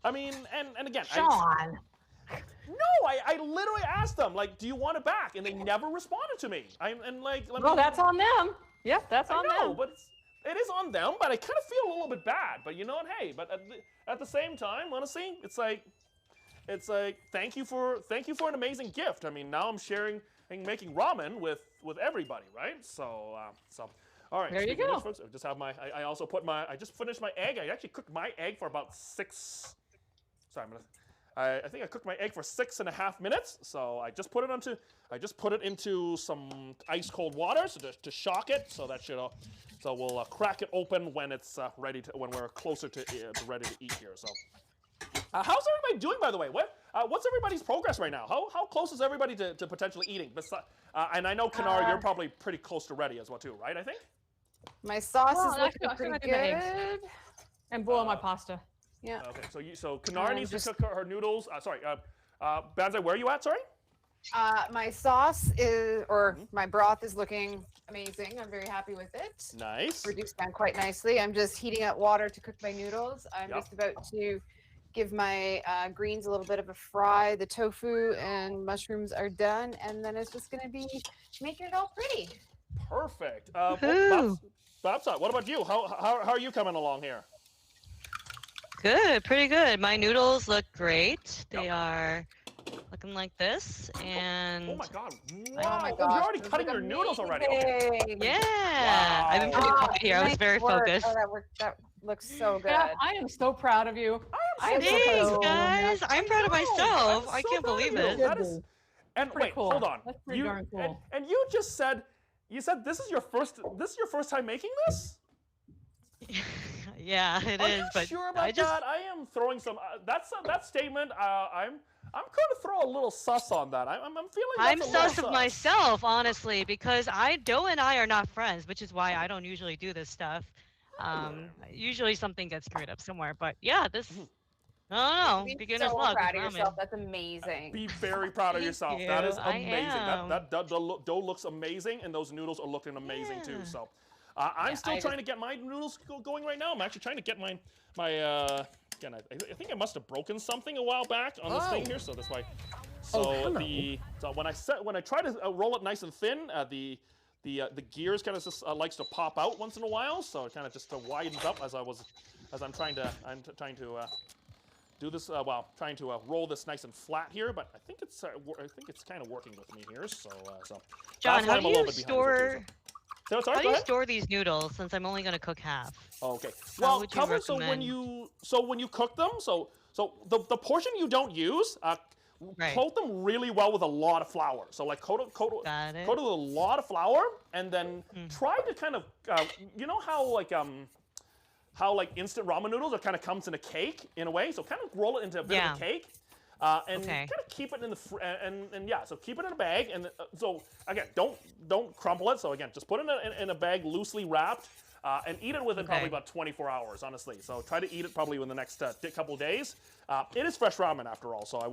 I mean, and again, Sean. No, I literally asked them, like, do you want it back? And they never responded to me. Well, that's on them. Yep, that's on I know, them. but it is on them, but I kind of feel a little bit bad. But you know what? Hey, but at the same time, honestly, it's like thank you for an amazing gift. I mean, now I'm sharing and making ramen with everybody, right? So all right. There you go. Folks, I just have I also put I just finished my egg. I actually cooked my egg for about 6. Sorry, I think I cooked my egg for 6.5 minutes. So I just put it into some ice cold water to shock it. So that should so we'll crack it open when it's when we're closer to ready to eat here. So how's everybody doing, by the way? What's everybody's progress right now? How close is everybody to potentially eating? And I know Kanar, you're probably pretty close to ready as well too, right? I think. My sauce Well, is actually, looking I'm pretty gonna do the eggs. good. And boil my pasta. Yeah. Okay, so Kanar needs to cook her noodles. Sorry, Banzai, where are you at? Sorry. My sauce my broth is looking amazing. I'm very happy with it. Nice. Reduced down quite nicely. I'm just heating up water to cook my noodles. I'm just about to give my greens a little bit of a fry. The tofu and mushrooms are done, and then it's just going to be making it all pretty. Perfect. Babs, what about you? How are you coming along here? Good, pretty good. My noodles look great. They are looking like this, and Oh my god! Oh Wow! my You're gosh, already those cutting look your noodles already. Okay. amazing. yeah, I've been pretty quiet here. I was Nice very work. focused. Oh, that looks so good. Yeah, I am so proud of you. I am so proud Thanks, of you. guys. I'm proud of myself. I'm I so can't proud of believe you. it. That is, and Pretty wait, cool. hold on. That's pretty darn cool. And you just said this is your first time making this? Yeah, it Are is. you But sure about I just that? I am throwing some. That statement. I'm going to throw a little sus on that. I'm feeling. I'm that's a little sus of myself, honestly, because Doe and I are not friends, which is why I don't usually do this stuff. Usually something gets screwed up somewhere, but yeah, this. I don't know. Be Beginner's so luck. proud with of ramen. yourself. That's amazing. Be very proud of Thank yourself. you. That is I amazing. am. That dough looks amazing, and those noodles are looking amazing too. Yeah. So, I'm still trying to get my noodles going right now. I'm actually trying to get my again. I think I must have broken something a while back on this thing here, so that's why. So when I try to roll it nice and thin, the gears kind of just likes to pop out once in a while, so it kind of just widens up as I'm trying to do this trying to roll this nice and flat here, but I think it's kind of working with me here. So John, that's why how I'm do a little you bit behind store? So sorry, How go do you ahead. store these noodles? Since I'm only going to cook half. Oh, okay. How Well, would you cover so when you cook them, so the portion you don't use, Right. coat them really well with a lot of flour. So like coat it Got it. with a lot of flour, and then try to kind of you know how instant ramen noodles it kind of comes in a cake in a way. So kind of roll it into a bit of a cake. And kind of keep it in so keep it in a bag, and so again, don't crumple it. So again, just put it in a bag, loosely wrapped, and eat it within probably about 24 hours, honestly. So try to eat it probably within the next couple days. It is fresh ramen after all, so I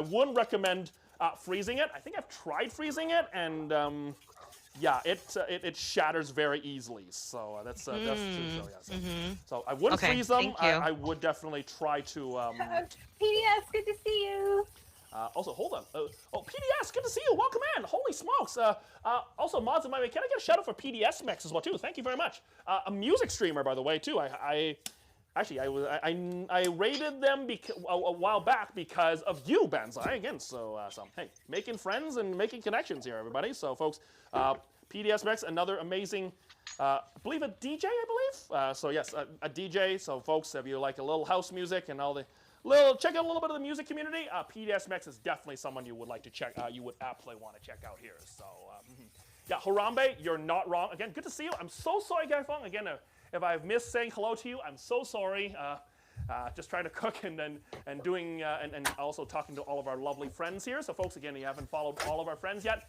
wouldn't recommend freezing it. I think I've tried freezing it, and it shatters very easily. So that's true. So, so I wouldn't freeze them. I would definitely try to. PDS, good to see you. Also, hold on. PDS, good to see you. Welcome in. Holy smokes. Also, mods in my way. Can I get a shout out for PDS Mix as well too? Thank you very much. A music streamer, by the way, too. Actually, I raided them a while back because of you, Banzai. Again, so hey, making friends and making connections here, everybody. So, folks, PDS Max, another amazing, I believe a DJ, I believe. So yes, a DJ. So, folks, if you like a little house music and all the check out a little bit of the music community. PDS Max is definitely someone you would like to check. You would absolutely want to check out here. So, yeah, Harambe, you're not wrong. Again, good to see you. I'm so sorry, Gaifeng. Again, if I've missed saying hello to you, I'm so sorry. Just trying to cook and doing and also talking to all of our lovely friends here. So, folks, again, if you haven't followed all of our friends yet,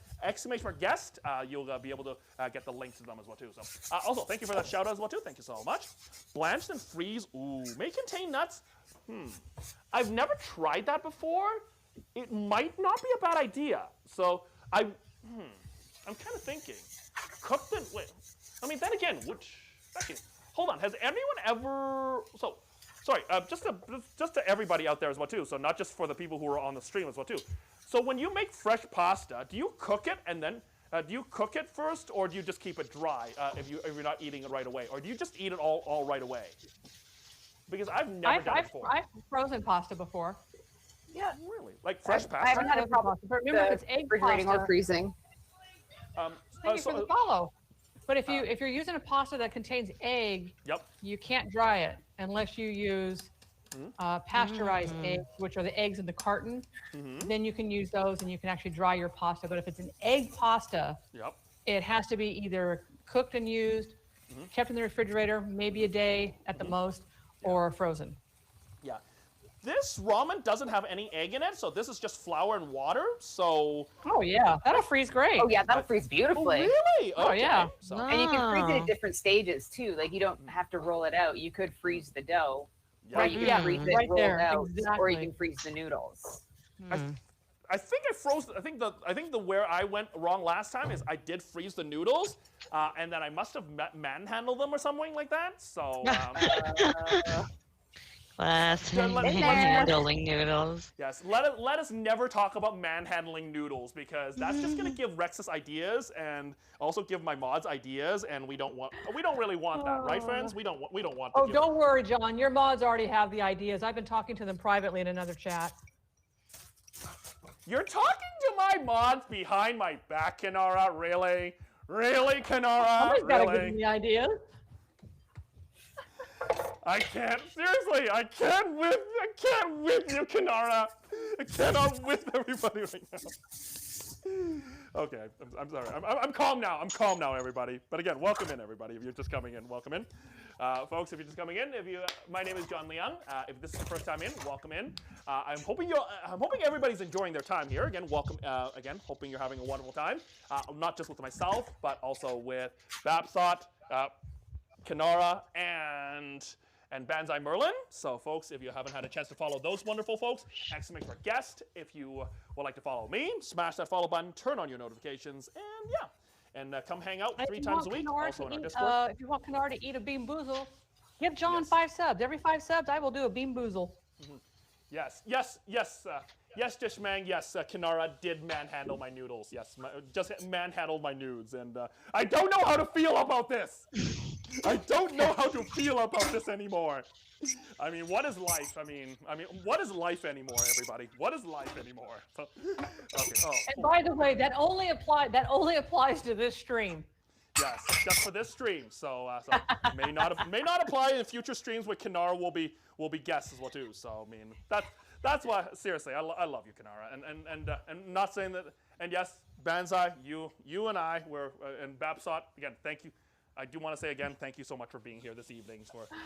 !guest, you'll be able to get the links to them as well too. So, also, thank you for that shout out as well too. Thank you so much. Blanched and freeze. Ooh, may contain nuts. I've never tried that before. It might not be a bad idea. So, I'm kind of thinking, cooked and wait. I mean, then again, hold on. Has anyone ever? So, sorry. Just to everybody out there as well too. So not just for the people who are on the stream as well too. So when you make fresh pasta, do you cook it and then do you cook it first, or do you just keep it dry if you're not eating it right away, or do you just eat it all right away? Because I've never done it before. I've frozen pasta before. Yeah. Really? Like fresh pasta? I haven't had a problem with Remember, if it's egg refrigerating pasta, or freezing. Thank you for the follow. But if you're using a pasta that contains egg, you can't dry it unless you use pasteurized eggs, which are the eggs in the carton. Then you can use those and you can actually dry your pasta. But if it's an egg pasta, it has to be either cooked and used, kept in the refrigerator, maybe a day at the most, or frozen. Yeah. This ramen doesn't have any egg in it, so this is just flour and water. So. Oh yeah, that'll freeze great. Oh yeah, that'll freeze beautifully. Oh, really? Oh yeah. So. And you can freeze it at different stages too. Like you don't have to roll it out. You could freeze the dough. Yeah. Or you can freeze it right rolled there. out, Exactly. or you can freeze the noodles. I think I froze. I think the where I went wrong last time is I did freeze the noodles, and then I must have manhandled them or something like that. So. Manhandling noodles. Yes, let us never talk about manhandling noodles because that's just gonna give Rexus ideas and also give my mods ideas, and we don't really want that, right, friends? We don't want. Oh, don't worry, John. Your mods already have the ideas. I've been talking to them privately in another chat. You're talking to my mods behind my back, Kanara? Really? Really, Kanara? Somebody's got to Really? give me ideas. I can't. Seriously, I can't with you, Kanara. I cannot with everybody right now. Okay, I'm sorry. I'm calm now. I'm calm now, everybody. But again, welcome in, everybody. If you're just coming in, welcome in. Folks, if you're just coming in, my name is JohnLeun. If this is your first time in, welcome in. I'm hoping everybody's enjoying their time here. Again, welcome. Again, hoping you're having a wonderful time. Not just with myself, but also with Babsot, Kanara, and Banzai Merlin. So, folks, if you haven't had a chance to follow those wonderful folks, !guest. If you would like to follow me, smash that follow button, turn on your notifications, and yeah. And come hang out 3 times a week, also in our Discord. If you want Kanara to eat a bean boozle, give John 5 subs. Every 5 subs, I will do a bean boozle. Yes, Dishmang, yes, Kanara did manhandle my noodles. Yes, just manhandled my nudes, and I don't know how to feel about this. I don't know how to feel about this anymore. I mean, what is life? I mean, what is life anymore, everybody? What is life anymore? So, okay. Oh. And by the way, that only applies to this stream. Yes, just for this stream. So may not apply in future streams where Kanara will be guests as well too. So I mean that's why seriously I love you, Kanara, and not saying that. And yes, Banzai, you and I were and Babsot again. Thank you. I do want to say again, thank you so much for being here this evening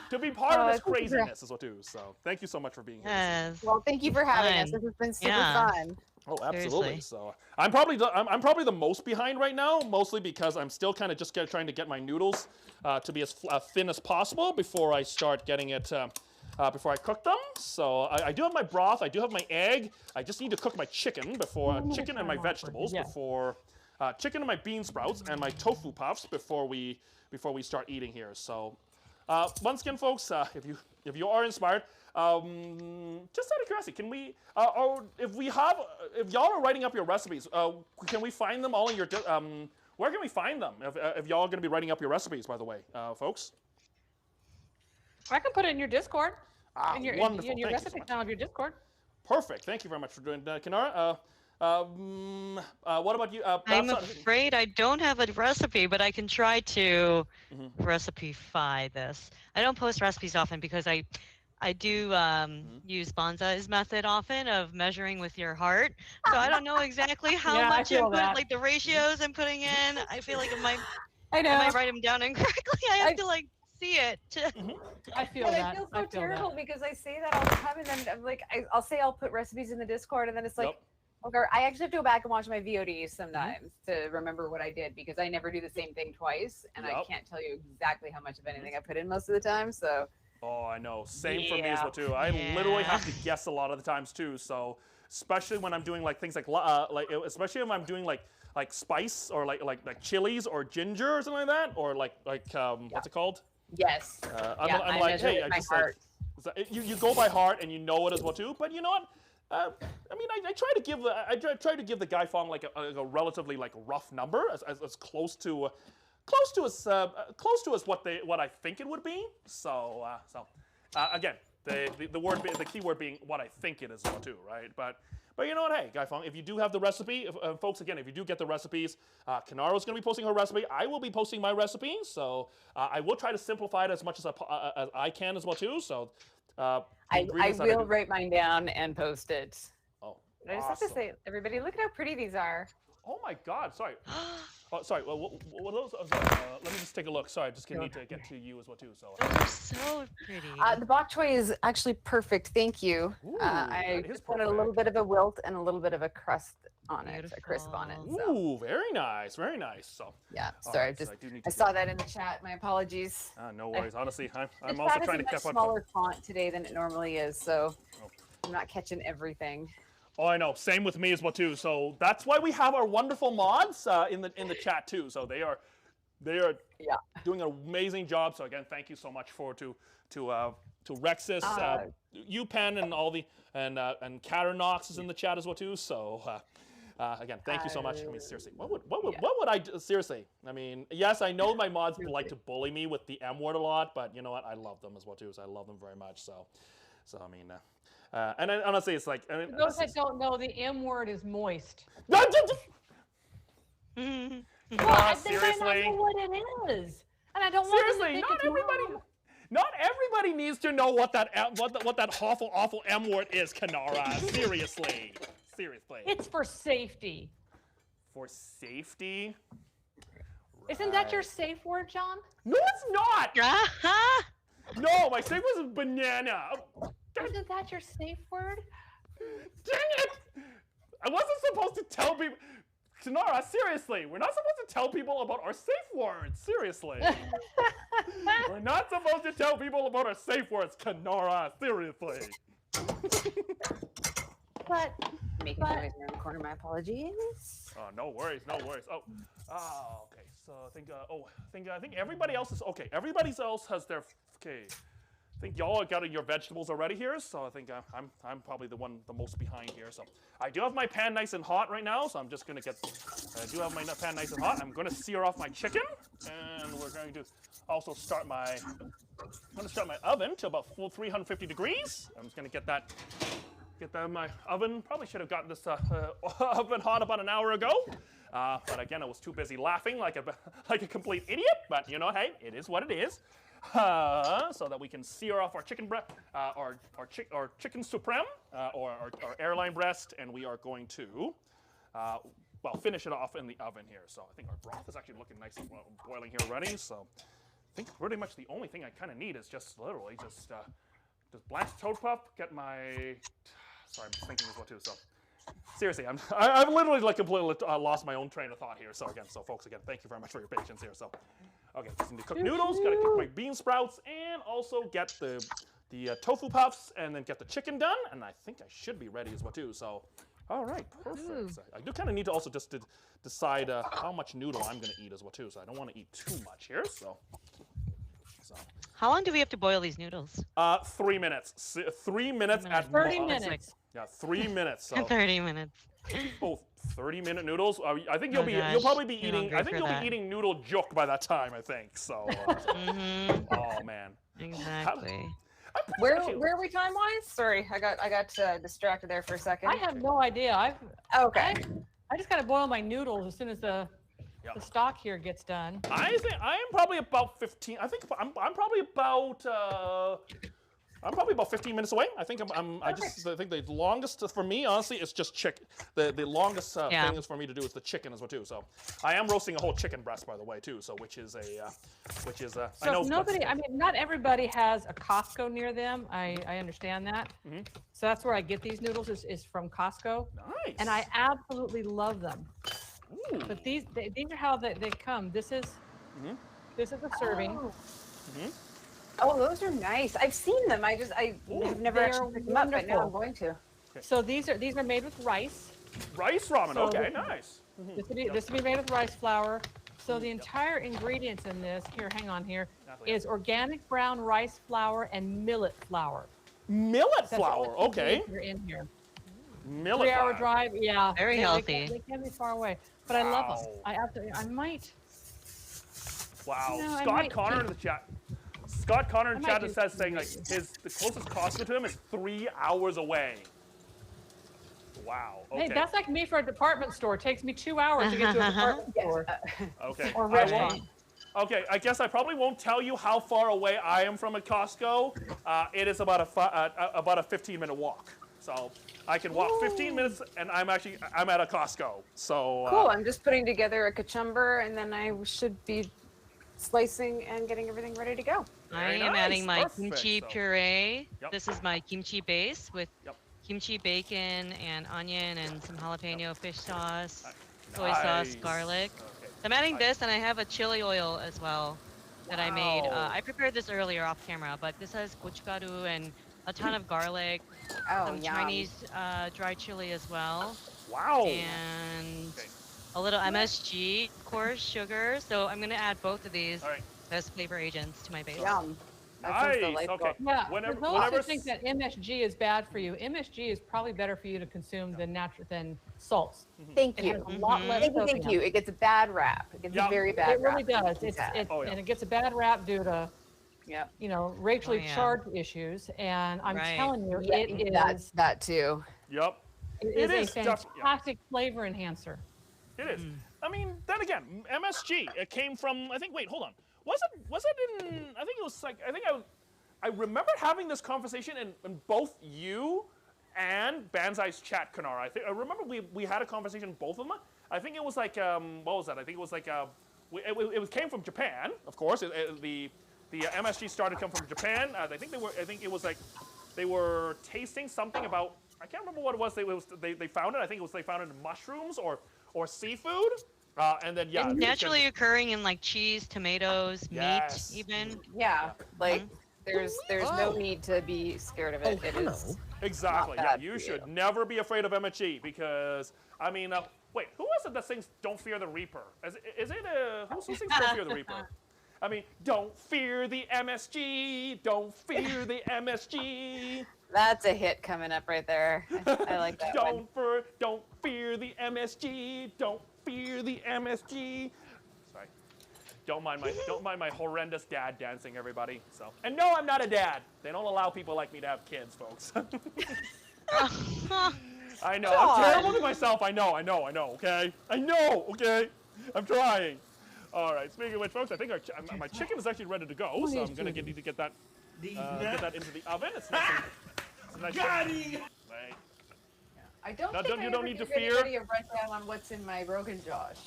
to be part of this craziness as well too. So thank you so much for being here. Yes. Well, thank you for having us. This has been super fun. Oh, absolutely. Seriously. So I'm probably the most behind right now, mostly because I'm still kind of just trying to get my noodles to be as thin as possible before I start getting it. Before I cook them. So I do have my broth. I do have my egg. I just need to cook my chicken chicken and my vegetables before. Chicken and my bean sprouts and my tofu puffs before we start eating here. So once again, folks, if you are inspired, just out of curiosity, can we or if y'all are writing up your recipes, can we find them all in your where can we find them if y'all are going to be writing up your recipes, by the way, folks? I can put it in your Discord. In your Wonderful. in your Thank you so recipe much. channel of your Discord. Perfect. Thank you very much for doing that, Kinara. What about you? I'm afraid I don't have a recipe, but I can try to recipe-fy this. I don't post recipes often because I do use Bonza's method often of measuring with your heart. So I don't know exactly how Yeah, I much feel I'm putting, that. like the ratios I'm putting in. I feel like I I know. might write them down incorrectly. I have to like see it. I feel But that. I feel so I feel terrible that. because I say that all the time, and then I'm like, I'll say I'll put recipes in the Discord, and then it's like, Yep. okay, I actually have to go back and watch my VODs sometimes to remember what I did because I never do the same thing twice, and I Yep. can't tell you exactly how much of anything I put in most of the time. So Oh, I know. Same for me as Yeah. well too. I literally have to guess a lot of the times too. So especially when I'm doing like things like especially if I'm doing like spice or like chilies or ginger or something like that, or like what's it called? yes, I'm like, measure hey, with I my just heart. you go by heart and you know it as well too. But you know what? I mean, I try to give the Guy Fong like a relatively like rough number as close to as what I think it would be. So again, the key word being what I think it is as well too, right? But you know what? Hey, Guy Fong, if you do have the recipe, folks, again, if you do get the recipes, Kanaro's going to be posting her recipe. I will be posting my recipe, so I will try to simplify it as much as I can as well too. So I will write mine down and post it. Oh, But I just have to say, everybody, look at how pretty these are. Oh my God! Sorry. Oh, sorry. What those? Let me just take a look. Sorry, just need to get to you as well too. So. Those are so pretty. The bok choy is actually perfect. Thank you. Ooh, I that is just wanted a little perfect. bit of a wilt and a little bit of a crust on it, a crisp on it. So. Ooh, very nice, very nice. So. Yeah, All sorry, right, so just I do need I to saw that in the chat. My apologies. No worries. Honestly, I'm The also chat trying to is a keep much up. smaller font today than it normally is, so I'm not catching everything. Oh, I know. Same with me as well too. So that's why we have our wonderful mods in the chat too. So they are doing an amazing job. So again, thank you so much to Rexus, UPenn, and all the and Catternox is in the chat as well too. So again, thank you so much. I mean, seriously, what would I do? Seriously? I mean, yes, I know my mods like to bully me with the M word a lot, but you know what? I love them as well too. So I love them very much. So I mean. And then, honestly, it's like... For those that don't know, the M word is moist. No, Well, I think seriously? I know what it is. And I don't want them to Seriously, think not it's everybody... wrong. Not awful needs to know what that awful M word is, Kanara. Seriously. Seriously. It's for safety. For safety? Isn't that your safe word, John? No, it's not! No, my safe word is banana. Isn't that your safe word? Dang it! I wasn't supposed to tell people... Tanara, seriously, we're not supposed to tell people about our safe words. Seriously. We're not supposed to tell people about our safe words, Kanara. Seriously. But making noise around the corner. My apologies. Oh, no worries, no worries. Oh, okay. So I think everybody else is okay. Everybody else has their okay. I think y'all got your vegetables already here, so I think I'm probably the most behind here. So I do have my pan nice and hot right now, so I'm just gonna I do have my pan nice and hot. I'm gonna sear off my chicken, and we're going to also start my oven to about 350 degrees. I'm just gonna get that in my oven. Probably should have gotten this oven hot about an hour ago. But again, I was too busy laughing like a complete idiot. But you know, hey, it is what it is. So that we can sear off our chicken breast, our chicken supreme, or our airline breast, and we are going to, finish it off in the oven here. So I think our broth is actually looking nice and boiling here already. So I think pretty much the only thing I kind of need is just literally just blanched toad puff. Get my, sorry, I'm just thinking as well too. So seriously, I've literally like completely lost my own train of thought here. So again, folks, thank you very much for your patience here. So. Okay, just need to cook noodles, gotta cook my bean sprouts, and also get the tofu puffs, and then get the chicken done, and I think I should be ready as well too, so. All right, perfect. So I do kind of need to also just to decide how much noodle I'm gonna eat as well too, so I don't wanna eat too much here, so. How long do we have to boil these noodles? 3 minutes. 3 minutes at 30 minutes. Yeah, 3 minutes. So. 30 minutes. Oh, 30-minute noodles. I think you'll gosh, probably be I'm eating. hungry I think for you'll that. be eating noodle juk by that time. I think so. Oh man. Exactly. Where are we time wise? Sorry, I got distracted there for a second. I have no idea. Okay. I just gotta boil my noodles as soon as the stock here gets done. I think I am probably about 15. I think I'm probably about 15 minutes away. I think I think the longest for me, honestly, is just chicken. The longest thing is for me to do is the chicken as well too. So I am roasting a whole chicken breast, by the way, too. So which is So I know nobody, I mean, not everybody has a Costco near them. I understand that. So that's where I get these noodles is from Costco. Nice. And I absolutely love them. Ooh. But these are how they come. This is a serving. Oh, those are nice. I've seen them. I have never actually picked them up, but now I'm going to. So these are made with rice. Rice ramen. So Okay, nice. This would be made with rice flour. So the entire ingredients in this, hang on here, is organic brown rice flour and millet flour. Millet That's flour. all the Okay. ingredients are in here. Millet 3-hour flour. drive, yeah. Very healthy. They can be far away, but I love them. I might. Wow. No, I Scott might Connor in the chat. Scott Connor in the I chat might says do saying like the closest Costco to him is 3 hours away. Wow. Okay. Hey, that's like me for a department store. It takes me 2 hours to get to a department store. Okay. Or I restaurant. won't- Okay, I guess I probably won't tell you how far away I am from a Costco. It is about a 15-minute walk. So I can walk 15 minutes, and I'm at a Costco. So Cool. I'm just putting together a cucumber, and then I should be slicing and getting everything ready to go. I Very am nice. adding my Perfect. kimchi So- puree. Yep. This is my kimchi base with Yep. kimchi bacon and onion and some jalapeno fish sauce, soy Nice. sauce, garlic. Okay. So I'm adding this, and I have a chili oil as well that I made. Wow. I prepared this earlier off camera, but this has gochugaru and a ton of garlic, Oh, some yum. Chinese dry chili as well, Wow. and Okay. a little MSG, of course, sugar. So I'm gonna add both of these All right. as flavor agents to my base. Yum. That sounds Nice. delightful. Okay. Yeah, Whenever- for those whenever who think that MSG is bad for you, MSG is probably better for you to consume than salts. Thank It has you. a lot less Thank you. sodium. Thank you. It gets a bad rap. It gets Yeah. a very bad It really rap. does. It's Oh, yeah. and it gets a bad rap due to Yep. racially Oh, yeah. charged issues. And I'm Right. telling you, Yeah, it is that too. Yep. it is is a def- yeah. fantastic flavor enhancer. It is. I mean, then again, MSG. It came from. I think. Wait, hold on. Was it in? I think it was like. I remember having this conversation in both you and Banzai's chat, Kanar. I remember we had a conversation, both of them. I think it was like what was that? I think it was like it came from Japan, of course. The MSG started to come from Japan. I think it was like they were tasting something about. I can't remember what it was. They found it. I think they found it in mushrooms or seafood. And then It's naturally occurring in like cheese, tomatoes, Yes. meat, even. Yeah. Like there's no need to be scared of it. Oh, It hello. is. Exactly. Not Yeah, bad you for should you. never be afraid of MSG because I mean, wait, who was it that sings "Don't Fear the Reaper"? Is it who sings "Don't Fear the Reaper"? I mean, don't fear the MSG. Don't fear the MSG. That's a hit coming up right there. I like that one. Don't fear the MSG. Don't fear the MSG. Sorry. Don't mind my horrendous dad dancing, everybody. So, and no, I'm not a dad. They don't allow people like me to have kids, folks. I know. I'm terrible to myself. I know. Okay. I know. Okay. I'm trying. All right. Speaking of which, folks, I think my chicken is actually ready to go. So I'm gonna need to get that into the oven. It's nice. It's nice. Right. I don't Now, think you I don't ever need to give fear. anybody a rundown on what's in my Rogan Josh.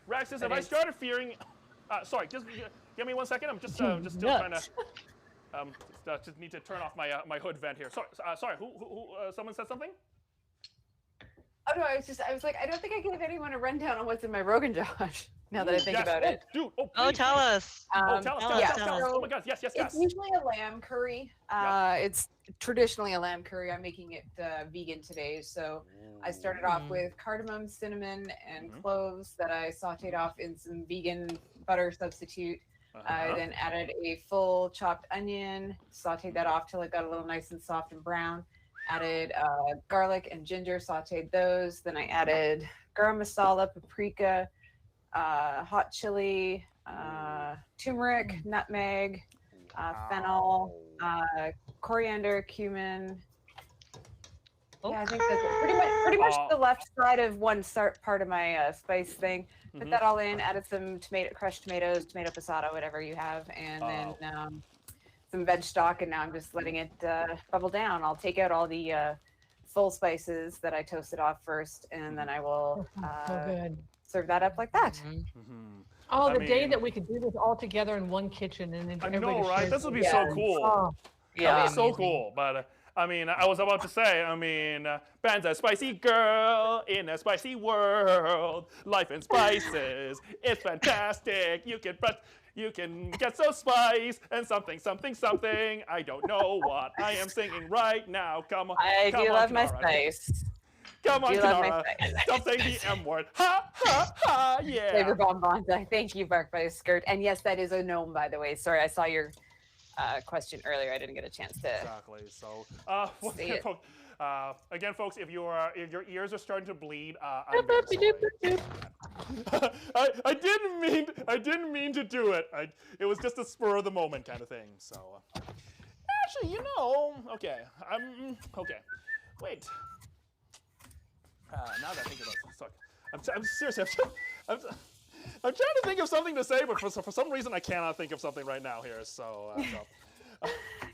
Rex says, But if I it's- started fearing, sorry, just give me 1 second. I'm just still trying to. Just need to turn off my hood vent here. Sorry. Who? Someone said something. Oh no, I was like, I don't think I gave anyone a rundown on what's in my Rogan Josh. Now that I think about it. Dude. Oh, Please, tell please. us. Oh, tell us. tell us. Oh my God. Yes. It's usually a lamb curry. It's traditionally a lamb curry. I'm making it vegan today. So I started off with cardamom, cinnamon, and cloves that I sauteed off in some vegan butter substitute. I then added a full chopped onion, sauteed that off till it got a little nice and soft and brown. Added garlic and ginger, sauteed those. Then I added garam masala, paprika, hot chili, turmeric, nutmeg, fennel, coriander, cumin. Oh. Yeah, I think that's it. Pretty much the left side of one part of my spice thing. Put that all in. Added some crushed tomatoes, tomato passata, whatever you have, and then some veg stock. And now I'm just letting it bubble down. I'll take out all the full spices that I toasted off first, and then I will So good. serve that up like that. Oh, the day that we could do this all together in one kitchen and then I everybody know, right? shares This would be it. so cool. Oh, That would be so cool. But I mean, I was about to say, Ben's a spicy girl in a spicy world. Life in spices, it's fantastic. You can get so spiced and something. I don't know what I am singing right now. Come on, I come do on, love my Kanara. spice. Come on, do love my Kanara. spice. Stop saying the M word. Ha ha ha! Yeah. Flavor bonbons. Thank you, Bark by Skirt. And yes, that is a gnome, by the way. Sorry, I saw your question earlier. I didn't get a chance to. Exactly. So, See it. again, folks, if your ears are starting to bleed, I'm doop, very doop, sorry. doop, doop. I didn't mean to do it. It was just a spur of the moment kind of thing. So, actually, okay. Okay. Wait. Now that I think about it, I'm seriously. I'm trying to think of something to say, but for some reason I cannot think of something right now here. So.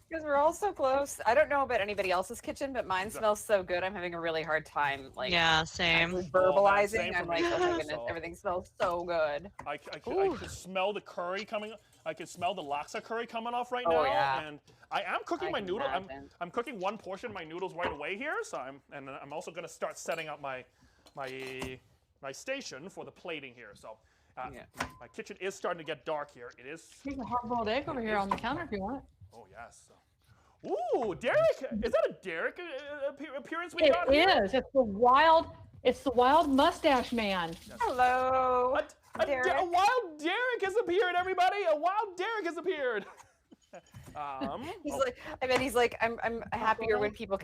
Because we're all so close. I don't know about anybody else's kitchen, but mine smells so good. I'm having a really hard time, Yeah, same. actually verbalizing. same for I'm me. like, oh my goodness, So- everything smells so good. I can smell the curry coming. I can smell the laksa curry coming off right now. Oh, yeah. And I am cooking I my can noodle. imagine. I'm cooking one portion of my noodles right away here. So I'm also going to start setting up my station for the plating here. So my kitchen is starting to get dark here. It is. There's a hard-boiled egg over here on the counter if you want it. Oh yes. Ooh, Derek! Is that a Derek appearance we got here? It is. It's the wild mustache man. Hello, Derek. A wild Derek has appeared, everybody! A wild Derek has appeared! He's like, I bet he's like, I'm happier when people can